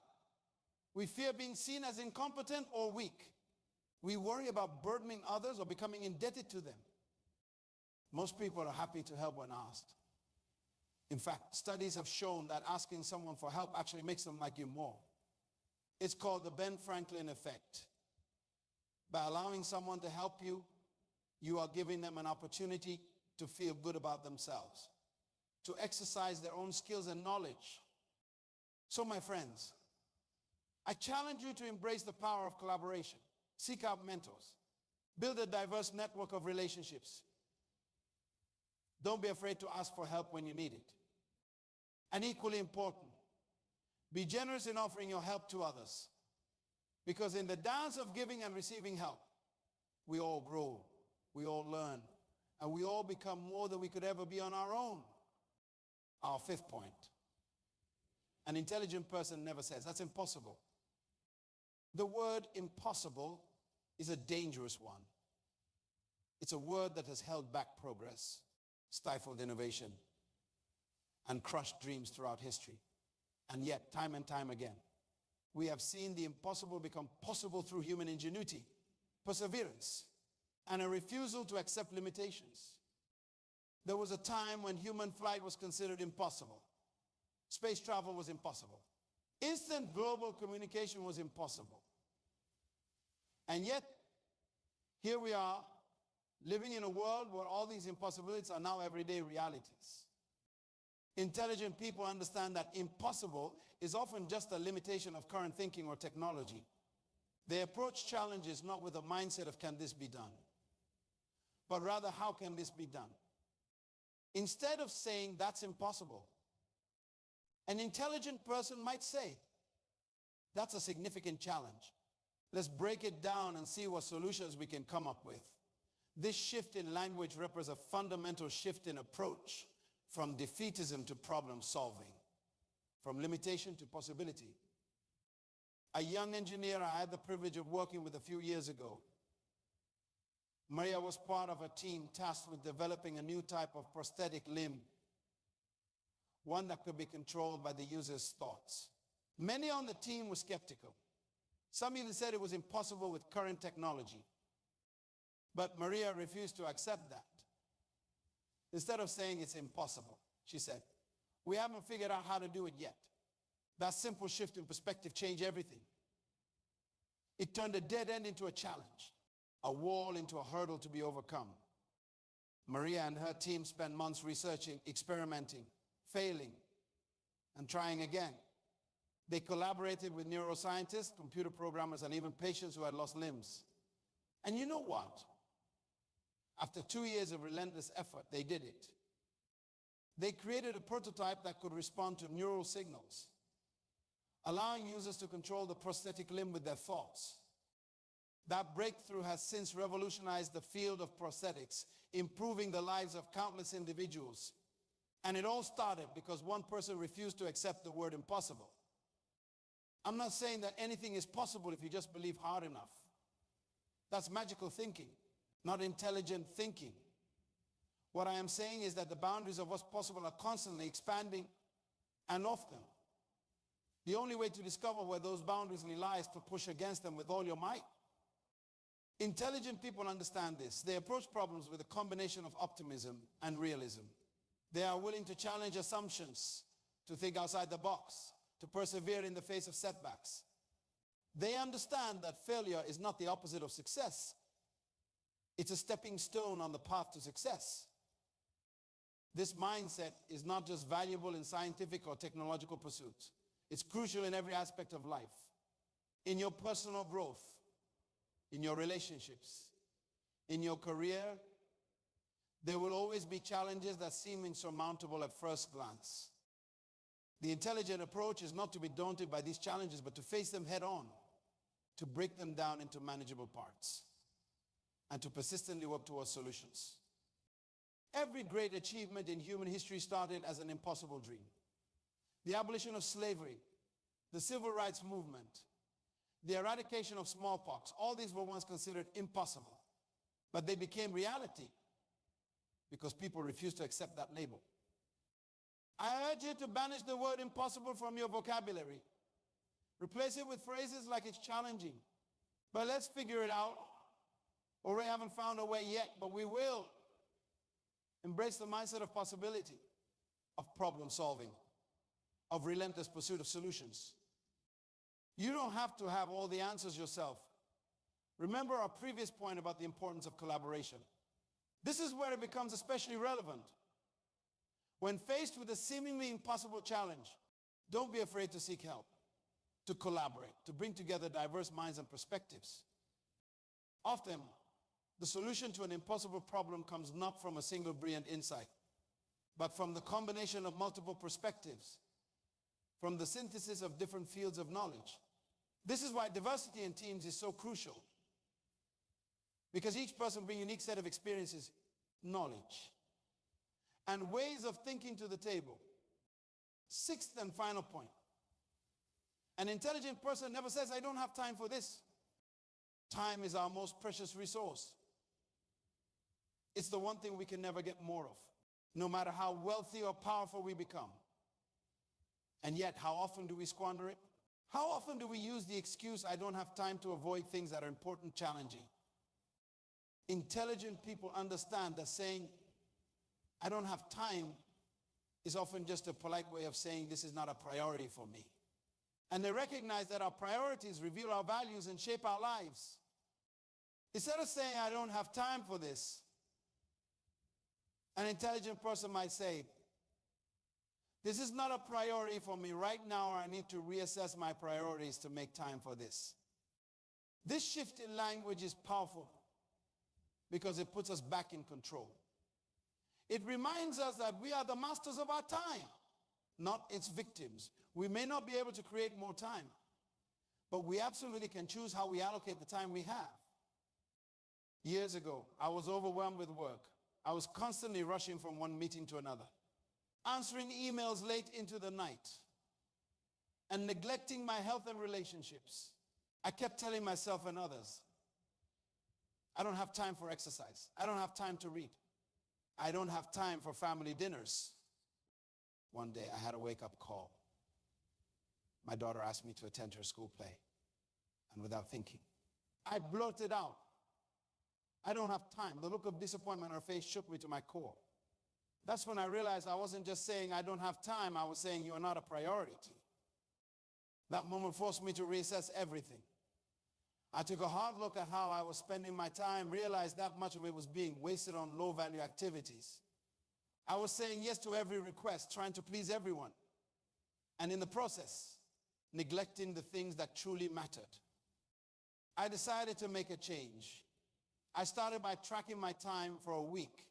We fear being seen as incompetent or weak. We worry about burdening others or becoming indebted to them. Most people are happy to help when asked. In fact, studies have shown that asking someone for help actually makes them like you more. It's called the Ben Franklin effect. By allowing someone to help you, you are giving them an opportunity to feel good about themselves, to exercise their own skills and knowledge. So my friends, I challenge you to embrace the power of collaboration. Seek out mentors. Build a diverse network of relationships. Don't be afraid to ask for help when you need it. And equally important, be generous in offering your help to others. Because in the dance of giving and receiving help, we all grow, we all learn, and we all become more than we could ever be on our own. Our fifth point. An intelligent person never says, that's impossible. The word impossible is a dangerous one. It's a word that has held back progress, stifled innovation, and crushed dreams throughout history. And yet, time and time again, we have seen the impossible become possible through human ingenuity, perseverance, and a refusal to accept limitations. There was a time when human flight was considered impossible. Space travel was impossible. Instant global communication was impossible. And yet, here we are, living in a world where all these impossibilities are now everyday realities. Intelligent people understand that impossible is often just a limitation of current thinking or technology. They approach challenges not with a mindset of can this be done, but rather how can this be done? Instead of saying that's impossible, an intelligent person might say, that's a significant challenge. Let's break it down and see what solutions we can come up with. This shift in language represents a fundamental shift in approach from defeatism to problem solving, from limitation to possibility. A young engineer I had the privilege of working with a few years ago, Maria was part of a team tasked with developing a new type of prosthetic limb, one that could be controlled by the user's thoughts. Many on the team were skeptical. Some even said it was impossible with current technology. But Maria refused to accept that. Instead of saying it's impossible, she said, we haven't figured out how to do it yet. That simple shift in perspective changed everything. It turned a dead end into a challenge, a wall into a hurdle to be overcome. Maria and her team spent months researching, experimenting, failing, and trying again. They collaborated with neuroscientists, computer programmers, and even patients who had lost limbs. And you know what? After 2 years of relentless effort, they did it. They created a prototype that could respond to neural signals, allowing users to control the prosthetic limb with their thoughts. That breakthrough has since revolutionized the field of prosthetics, improving the lives of countless individuals. And it all started because one person refused to accept the word impossible. I'm not saying that anything is possible if you just believe hard enough. That's magical thinking, not intelligent thinking. What I am saying is that the boundaries of what's possible are constantly expanding and often. The only way to discover where those boundaries lie is to push against them with all your might. Intelligent people understand this. They approach problems with a combination of optimism and realism. They are willing to challenge assumptions, to think outside the box, to persevere in the face of setbacks. They understand that failure is not the opposite of success. It's a stepping stone on the path to success. This mindset is not just valuable in scientific or technological pursuits. It's crucial in every aspect of life. In your personal growth, in your relationships, in your career, there will always be challenges that seem insurmountable at first glance. The intelligent approach is not to be daunted by these challenges, but to face them head on, to break them down into manageable parts, and to persistently work towards solutions. Every great achievement in human history started as an impossible dream. The abolition of slavery, the civil rights movement, the eradication of smallpox, all these were once considered impossible, but they became reality because people refused to accept that label. I urge you to banish the word impossible from your vocabulary. Replace it with phrases like it's challenging, but let's figure it out, or we haven't found a way yet, but we will. Embrace the mindset of possibility, of problem solving, of relentless pursuit of solutions. You don't have to have all the answers yourself. Remember our previous point about the importance of collaboration. This is where it becomes especially relevant. When faced with a seemingly impossible challenge, don't be afraid to seek help, to collaborate, to bring together diverse minds and perspectives. Often, the solution to an impossible problem comes not from a single brilliant insight, but from the combination of multiple perspectives, from the synthesis of different fields of knowledge. This is why diversity in teams is so crucial, because each person brings a unique set of experiences, knowledge, and ways of thinking to the table. Sixth and final point. An intelligent person never says, I don't have time for this. Time is our most precious resource. It's the one thing we can never get more of, no matter how wealthy or powerful we become. And yet, how often do we squander it? How often do we use the excuse, I don't have time, to avoid things that are important, challenging? Intelligent people understand that saying, I don't have time, is often just a polite way of saying this is not a priority for me. And they recognize that our priorities reveal our values and shape our lives. Instead of saying, I don't have time for this, an intelligent person might say, this is not a priority for me right now, or I need to reassess my priorities to make time for this. This shift in language is powerful because it puts us back in control. It reminds us that we are the masters of our time, not its victims. We may not be able to create more time, but we absolutely can choose how we allocate the time we have. Years ago, I was overwhelmed with work. I was constantly rushing from one meeting to another, answering emails late into the night, and neglecting my health and relationships. I kept telling myself and others, I don't have time for exercise. I don't have time to read. I don't have time for family dinners. One day I had a wake-up call. My daughter asked me to attend her school play, and without thinking, I blurted out, I don't have time. The look of disappointment on her face shook me to my core. That's when I realized I wasn't just saying I don't have time, I was saying you are not a priority. That moment forced me to reassess everything. I took a hard look at how I was spending my time, realized that much of it was being wasted on low-value activities. I was saying yes to every request, trying to please everyone, and in the process, neglecting the things that truly mattered. I decided to make a change. I started by tracking my time for a week,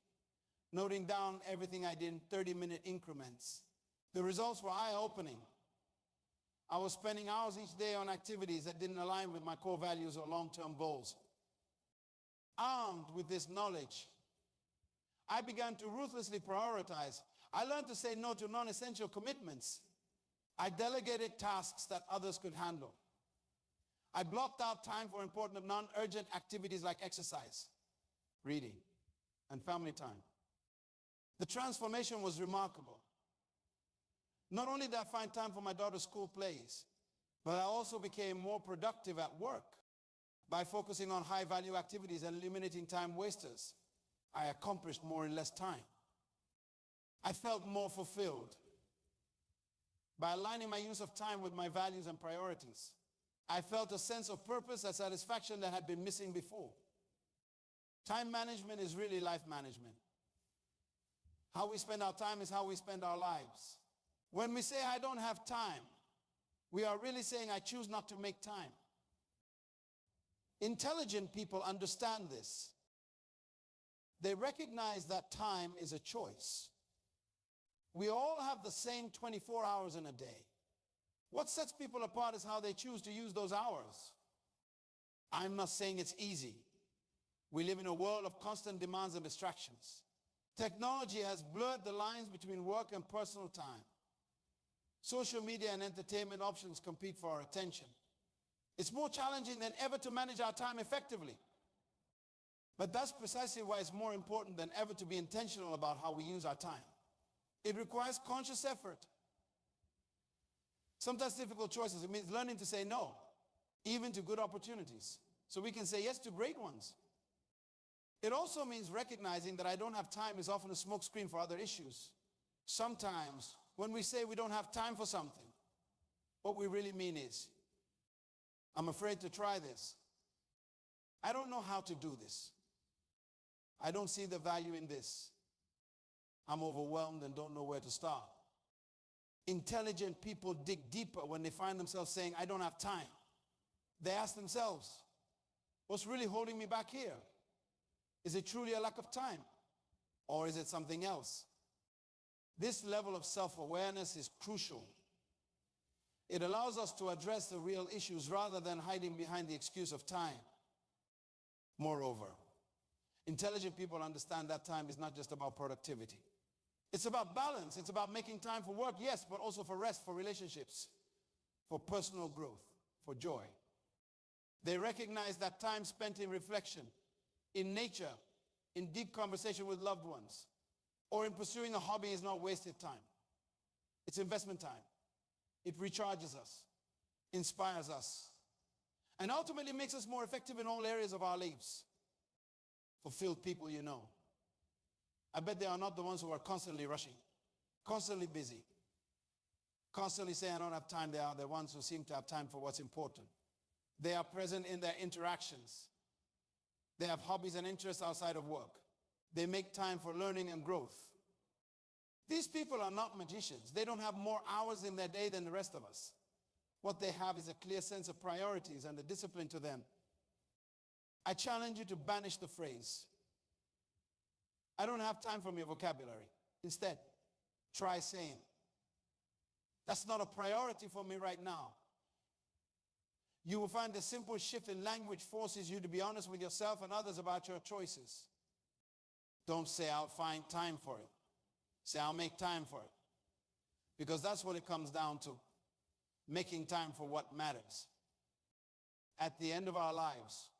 noting down everything I did in 30-minute increments. The results were eye-opening. I was spending hours each day on activities that didn't align with my core values or long-term goals. Armed with this knowledge, I began to ruthlessly prioritize. I learned to say no to non-essential commitments. I delegated tasks that others could handle. I blocked out time for important non-urgent activities like exercise, reading, and family time. The transformation was remarkable. Not only did I find time for my daughter's school plays, but I also became more productive at work by focusing on high-value activities and eliminating time wasters. I accomplished more in less time. I felt more fulfilled by aligning my use of time with my values and priorities. I felt a sense of purpose and satisfaction that had been missing before. Time management is really life management. How we spend our time is how we spend our lives. When we say, I don't have time, we are really saying, I choose not to make time. Intelligent people understand this. They recognize that time is a choice. We all have the same 24 hours in a day. What sets people apart is how they choose to use those hours. I'm not saying it's easy. We live in a world of constant demands and distractions. Technology has blurred the lines between work and personal time. Social media and entertainment options compete for our attention. It's more challenging than ever to manage our time effectively. But that's precisely why it's more important than ever to be intentional about how we use our time. It requires conscious effort. Sometimes difficult choices. It means learning to say no, even to good opportunities, so we can say yes to great ones. It also means recognizing that I don't have time is often a smokescreen for other issues. Sometimes when we say we don't have time for something, what we really mean is, I'm afraid to try this. I don't know how to do this. I don't see the value in this. I'm overwhelmed and don't know where to start. Intelligent people dig deeper when they find themselves saying, I don't have time. They ask themselves, what's really holding me back here? Is it truly a lack of time? Or is it something else? This level of self-awareness is crucial. It allows us to address the real issues rather than hiding behind the excuse of time. Moreover, intelligent people understand that time is not just about productivity. It's about balance. It's about making time for work, yes, but also for rest, for relationships, for personal growth, for joy. They recognize that time spent in reflection, in nature, in deep conversation with loved ones, or in pursuing a hobby is not wasted time. It's investment time. It recharges us, inspires us, and ultimately makes us more effective in all areas of our lives. Fulfilled people you know. I bet they are not the ones who are constantly rushing, constantly busy, constantly saying, I don't have time. They are the ones who seem to have time for what's important. They are present in their interactions. They have hobbies and interests outside of work. They make time for learning and growth. These people are not magicians. They don't have more hours in their day than the rest of us. What they have is a clear sense of priorities and a discipline to them. I challenge you to banish the phrase, I don't have time from your vocabulary. Instead, try saying, that's not a priority for me right now. You will find a simple shift in language forces you to be honest with yourself and others about your choices. Don't say, I'll find time for it. Say, I'll make time for it. Because that's what it comes down to, making time for what matters. At the end of our lives,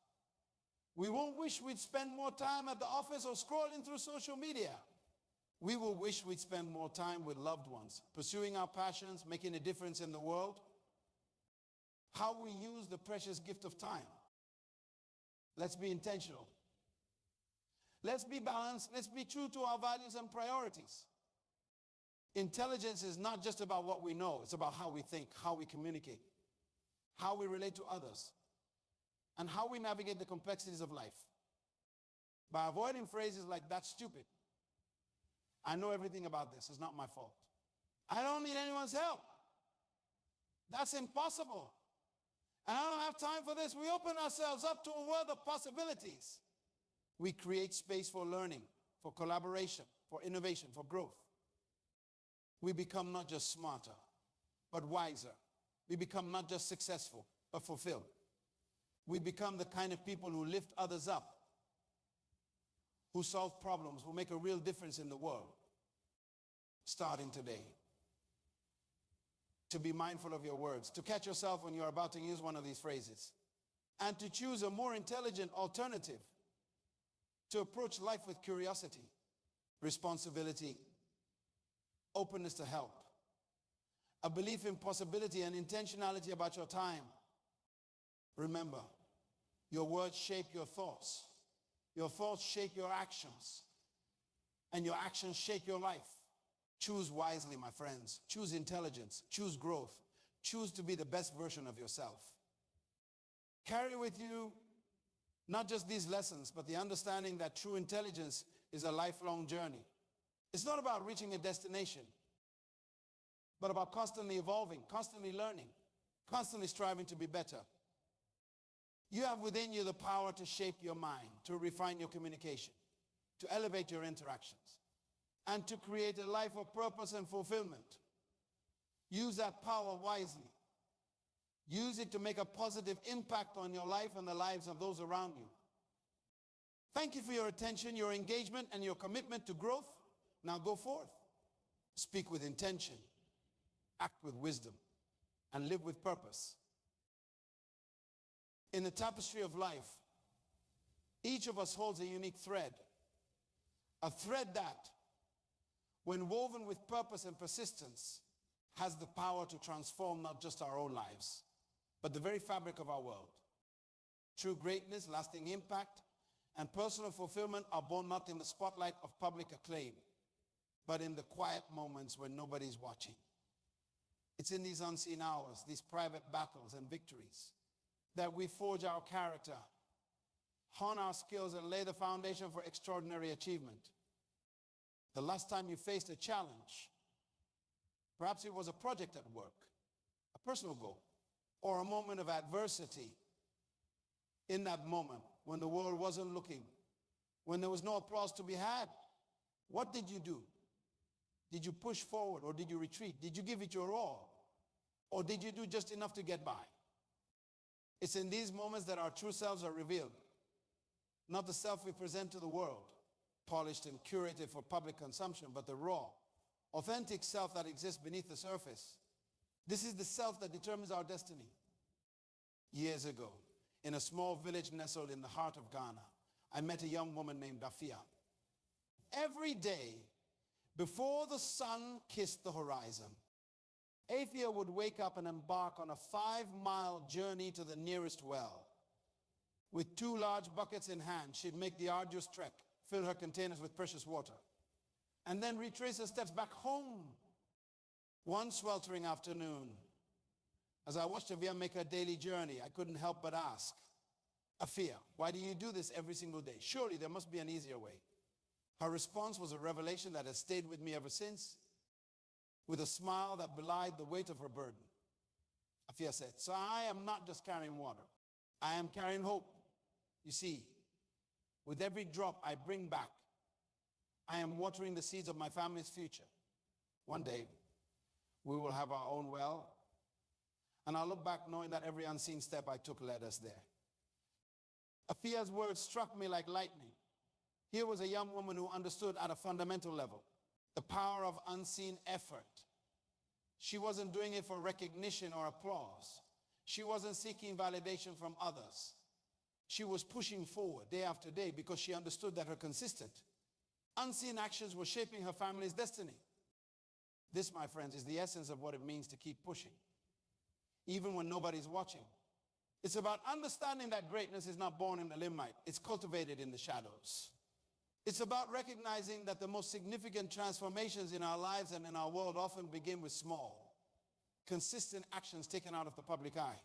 we won't wish we'd spend more time at the office or scrolling through social media. We will wish we'd spend more time with loved ones, pursuing our passions, making a difference in the world. How we use the precious gift of time. Let's be intentional. Let's be balanced. Let's be true to our values and priorities. Intelligence is not just about what we know. It's about how we think, how we communicate, how we relate to others, and how we navigate the complexities of life. By avoiding phrases like, that's stupid. I know everything about this. It's not my fault. I don't need anyone's help. That's impossible. And I don't have time for this. We open ourselves up to a world of possibilities. We create space for learning, for collaboration, for innovation, for growth. We become not just smarter, but wiser. We become not just successful, but fulfilled. We become the kind of people who lift others up, who solve problems, who make a real difference in the world. Starting today. To be mindful of your words, to catch yourself when you're about to use one of these phrases, and to choose a more intelligent alternative, to approach life with curiosity, responsibility, openness to help, a belief in possibility and intentionality about your time. Remember, your words shape your thoughts shape your actions, and your actions shape your life. Choose wisely, my friends. Choose intelligence. Choose growth. Choose to be the best version of yourself. Carry with you not just these lessons, but the understanding that true intelligence is a lifelong journey. It's not about reaching a destination, but about constantly evolving, constantly learning, constantly striving to be better. You have within you the power to shape your mind, to refine your communication, to elevate your interactions, and to create a life of purpose and fulfillment. Use that power wisely. Use it to make a positive impact on your life and the lives of those around you. Thank you for your attention, your engagement, and your commitment to growth. Now go forth. Speak with intention, act with wisdom, and live with purpose. In the tapestry of life, each of us holds a unique thread. A thread that, when woven with purpose and persistence, has the power to transform not just our own lives, but the very fabric of our world. True greatness, lasting impact, and personal fulfillment are born not in the spotlight of public acclaim, but in the quiet moments when nobody's watching. It's in these unseen hours, these private battles and victories, that we forge our character, hone our skills, and lay the foundation for extraordinary achievement. The last time you faced a challenge, perhaps it was a project at work, a personal goal, or a moment of adversity. In that moment, when the world wasn't looking, when there was no applause to be had, what did you do? Did you push forward or did you retreat? Did you give it your all? Or did you do just enough to get by? It's in these moments that our true selves are revealed. Not the self we present to the world, polished and curated for public consumption, but the raw, authentic self that exists beneath the surface. This is the self that determines our destiny. Years ago, in a small village nestled in the heart of Ghana, I met a young woman named Afia. Every day, before the sun kissed the horizon, Afia would wake up and embark on a 5-mile journey to the nearest well. With 2 large buckets in hand, she'd make the arduous trek, fill her containers with precious water, and then retrace her steps back home. One sweltering afternoon, as I watched Afia make her daily journey, I couldn't help but ask, Afia, why do you do this every single day? Surely there must be an easier way. Her response was a revelation that has stayed with me ever since, with a smile that belied the weight of her burden. Afia said, so I am not just carrying water. I am carrying hope. You see, with every drop I bring back, I am watering the seeds of my family's future. One day, we will have our own well, and I'll look back knowing that every unseen step I took led us there. Afia's words struck me like lightning. Here was a young woman who understood at a fundamental level the power of unseen effort. She wasn't doing it for recognition or applause. She wasn't seeking validation from others. She was pushing forward day after day because she understood that her consistent, unseen actions were shaping her family's destiny. This, my friends, is the essence of what it means to keep pushing, even when nobody's watching. It's about understanding that greatness is not born in the limelight. It's cultivated in the shadows. It's about recognizing that the most significant transformations in our lives and in our world often begin with small, consistent actions taken out of the public eye.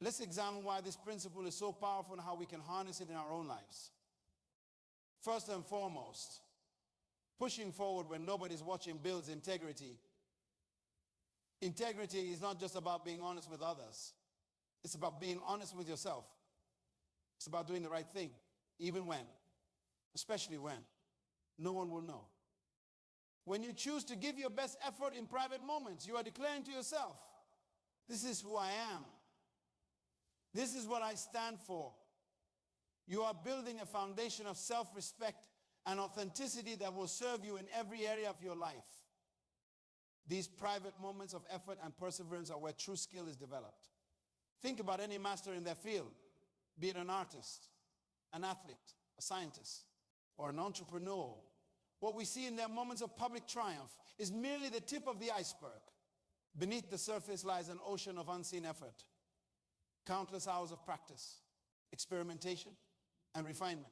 Let's examine why this principle is so powerful and how we can harness it in our own lives. First and foremost, pushing forward when nobody's watching builds integrity. Integrity is not just about being honest with others. It's about being honest with yourself. It's about doing the right thing, even when, especially when, no one will know. When you choose to give your best effort in private moments, you are declaring to yourself, this is who I am. This is what I stand for. You are building a foundation of self-respect and authenticity that will serve you in every area of your life. These private moments of effort and perseverance are where true skill is developed. Think about any master in their field, be it an artist, an athlete, a scientist, or an entrepreneur. What we see in their moments of public triumph is merely the tip of the iceberg. Beneath the surface lies an ocean of unseen effort, countless hours of practice, experimentation, and refinement.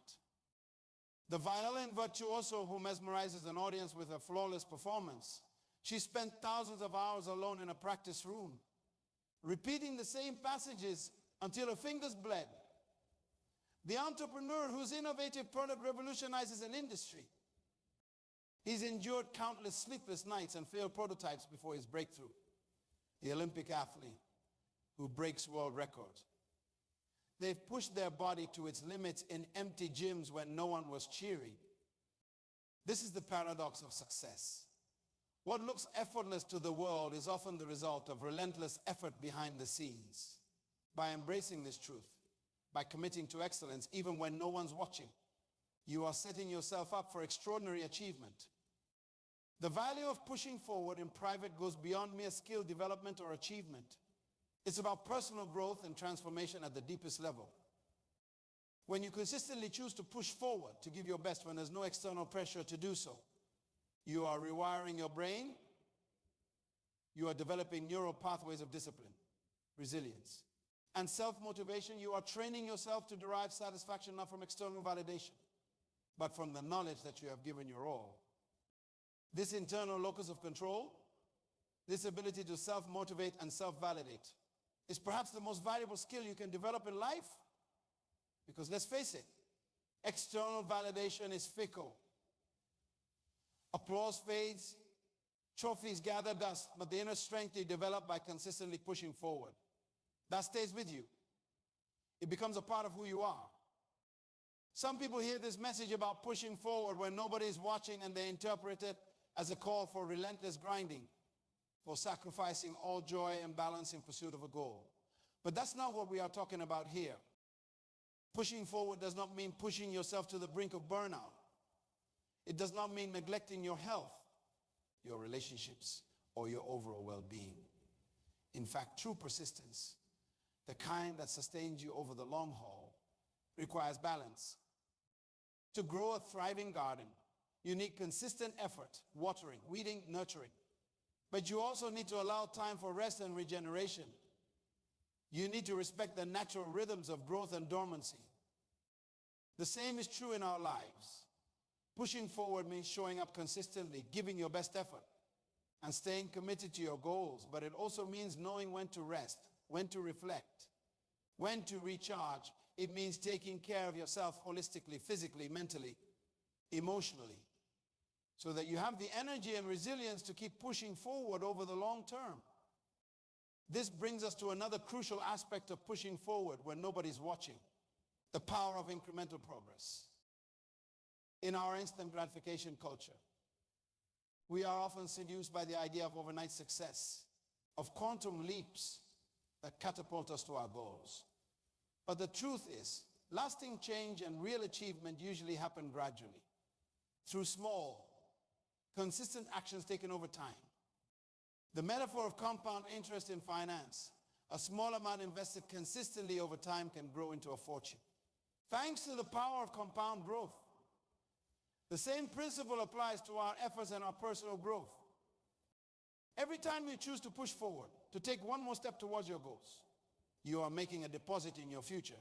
The violin virtuoso who mesmerizes an audience with a flawless performance. She spent thousands of hours alone in a practice room, repeating the same passages until her fingers bled. The entrepreneur whose innovative product revolutionizes an industry. He's endured countless sleepless nights and failed prototypes before his breakthrough. The Olympic athlete who breaks world records. They've pushed their body to its limits in empty gyms when no one was cheering. This is the paradox of success. What looks effortless to the world is often the result of relentless effort behind the scenes. By embracing this truth, by committing to excellence even when no one's watching, you are setting yourself up for extraordinary achievement. The value of pushing forward in private goes beyond mere skill development or achievement. It's about personal growth and transformation at the deepest level. When you consistently choose to push forward, to give your best when there's no external pressure to do so, you are rewiring your brain, you are developing neural pathways of discipline, resilience, and self-motivation. You are training yourself to derive satisfaction not from external validation, but from the knowledge that you have given your all. This internal locus of control, this ability to self-motivate and self-validate, is perhaps the most valuable skill you can develop in life. Because let's face it, external validation is fickle. Applause fades, trophies gather dust, but the inner strength you develop by consistently pushing forward, that stays with you. It becomes a part of who you are. Some people hear this message about pushing forward when nobody is watching, and they interpret it as a call for relentless grinding, for sacrificing all joy and balance in pursuit of a goal. But that's not what we are talking about here. Pushing forward does not mean pushing yourself to the brink of burnout. It does not mean neglecting your health, your relationships, or your overall well-being. In fact, true persistence, the kind that sustains you over the long haul, requires balance. To grow a thriving garden, you need consistent effort, watering, weeding, nurturing. But you also need to allow time for rest and regeneration. You need to respect the natural rhythms of growth and dormancy. The same is true in our lives. Pushing forward means showing up consistently, giving your best effort, and staying committed to your goals. But it also means knowing when to rest, when to reflect, when to recharge. It means taking care of yourself holistically, physically, mentally, emotionally, so that you have the energy and resilience to keep pushing forward over the long term. This brings us to another crucial aspect of pushing forward when nobody's watching: the power of incremental progress. In our instant gratification culture, we are often seduced by the idea of overnight success, of quantum leaps that catapult us to our goals. But the truth is, lasting change and real achievement usually happen gradually, through small, consistent actions taken over time. The metaphor of compound interest in finance, a small amount invested consistently over time can grow into a fortune. Thanks to the power of compound growth. The same principle applies to our efforts and our personal growth. Every time you choose to push forward, to take one more step towards your goals, you are making a deposit in your future.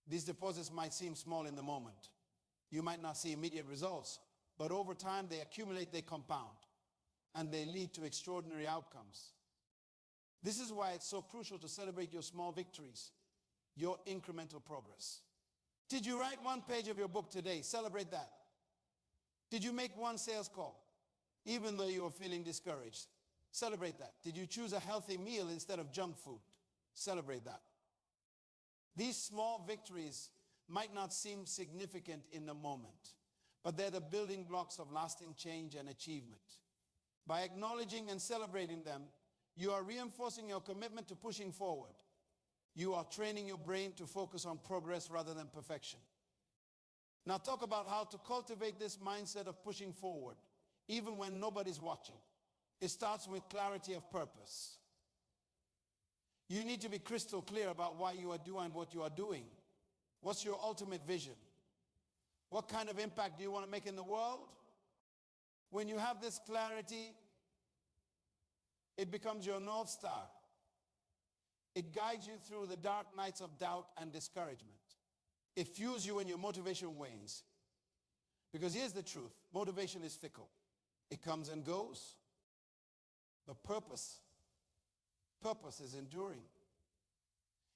These deposits might seem small in the moment. You might not see immediate results, but over time they accumulate, they compound, and they lead to extraordinary outcomes. This is why it's so crucial to celebrate your small victories, your incremental progress. Did you write one page of your book today? Celebrate that. Did you make one sales call, even though you were feeling discouraged? Celebrate that. Did you choose a healthy meal instead of junk food? Celebrate that. These small victories might not seem significant in the moment, but they're the building blocks of lasting change and achievement. By acknowledging and celebrating them, you are reinforcing your commitment to pushing forward. You are training your brain to focus on progress rather than perfection. Now talk about how to cultivate this mindset of pushing forward, even when nobody's watching. It starts with clarity of purpose. You need to be crystal clear about why you are doing what you are doing. What's your ultimate vision? What kind of impact do you want to make in the world? When you have this clarity, it becomes your North Star. It guides you through the dark nights of doubt and discouragement. It fuels you when your motivation wanes. Because here's the truth. Motivation is fickle. It comes and goes. But purpose is enduring.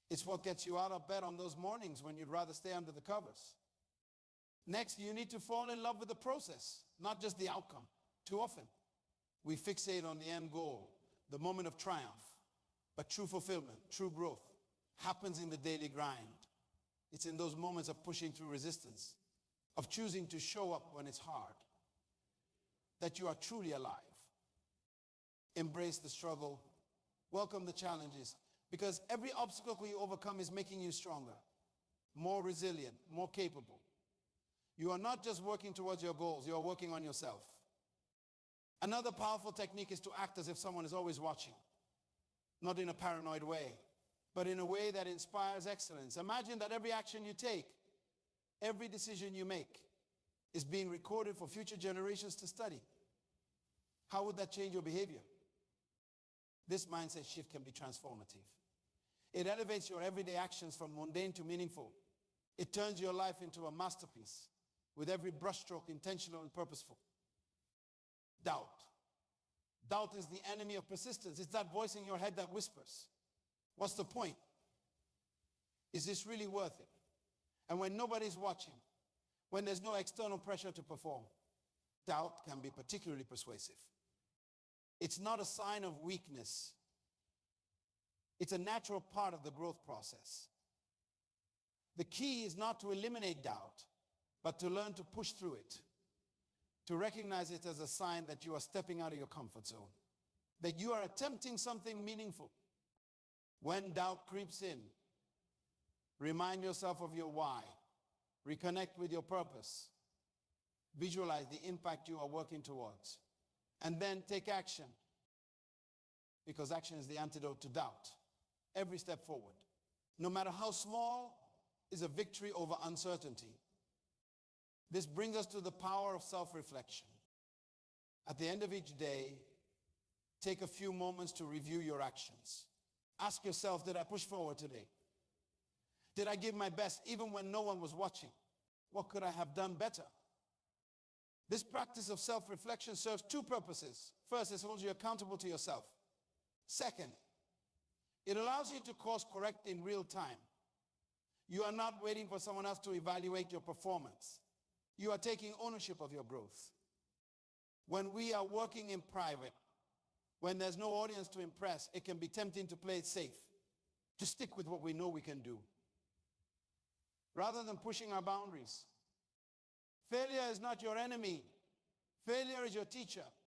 It's what gets you out of bed on those mornings when you'd rather stay under the covers. Next, you need to fall in love with the process, not just the outcome. Too often, we fixate on the end goal, the moment of triumph. But true fulfillment, true growth, happens in the daily grind. It's in those moments of pushing through resistance, of choosing to show up when it's hard, that you are truly alive. Embrace the struggle, welcome the challenges, because every obstacle you overcome is making you stronger, more resilient, more capable. You are not just working towards your goals, you are working on yourself. Another powerful technique is to act as if someone is always watching, not in a paranoid way, but in a way that inspires excellence. Imagine that every action you take, every decision you make is being recorded for future generations to study. How would that change your behavior? This mindset shift can be transformative. It elevates your everyday actions from mundane to meaningful. It turns your life into a masterpiece with every brushstroke intentional and purposeful. Doubt. Doubt is the enemy of persistence. It's that voice in your head that whispers, what's the point? Is this really worth it? And when nobody's watching, when there's no external pressure to perform, doubt can be particularly persuasive. It's not a sign of weakness. It's a natural part of the growth process. The key is not to eliminate doubt, but to learn to push through it, to recognize it as a sign that you are stepping out of your comfort zone, that you are attempting something meaningful. When doubt creeps in, remind yourself of your why, reconnect with your purpose, visualize the impact you are working towards, and then take action, because action is the antidote to doubt. Every step forward, no matter how small, is a victory over uncertainty. This brings us to the power of self-reflection. At the end of each day, take a few moments to review your actions. Ask yourself, did I push forward today? Did I give my best even when no one was watching? What could I have done better? This practice of self-reflection serves two purposes. First, it holds you accountable to yourself. Second, it allows you to course correct in real time. You are not waiting for someone else to evaluate your performance. You are taking ownership of your growth. When we are working in private, when there's no audience to impress, it can be tempting to play it safe, to stick with what we know we can do, rather than pushing our boundaries. Failure is not your enemy. Failure is your teacher.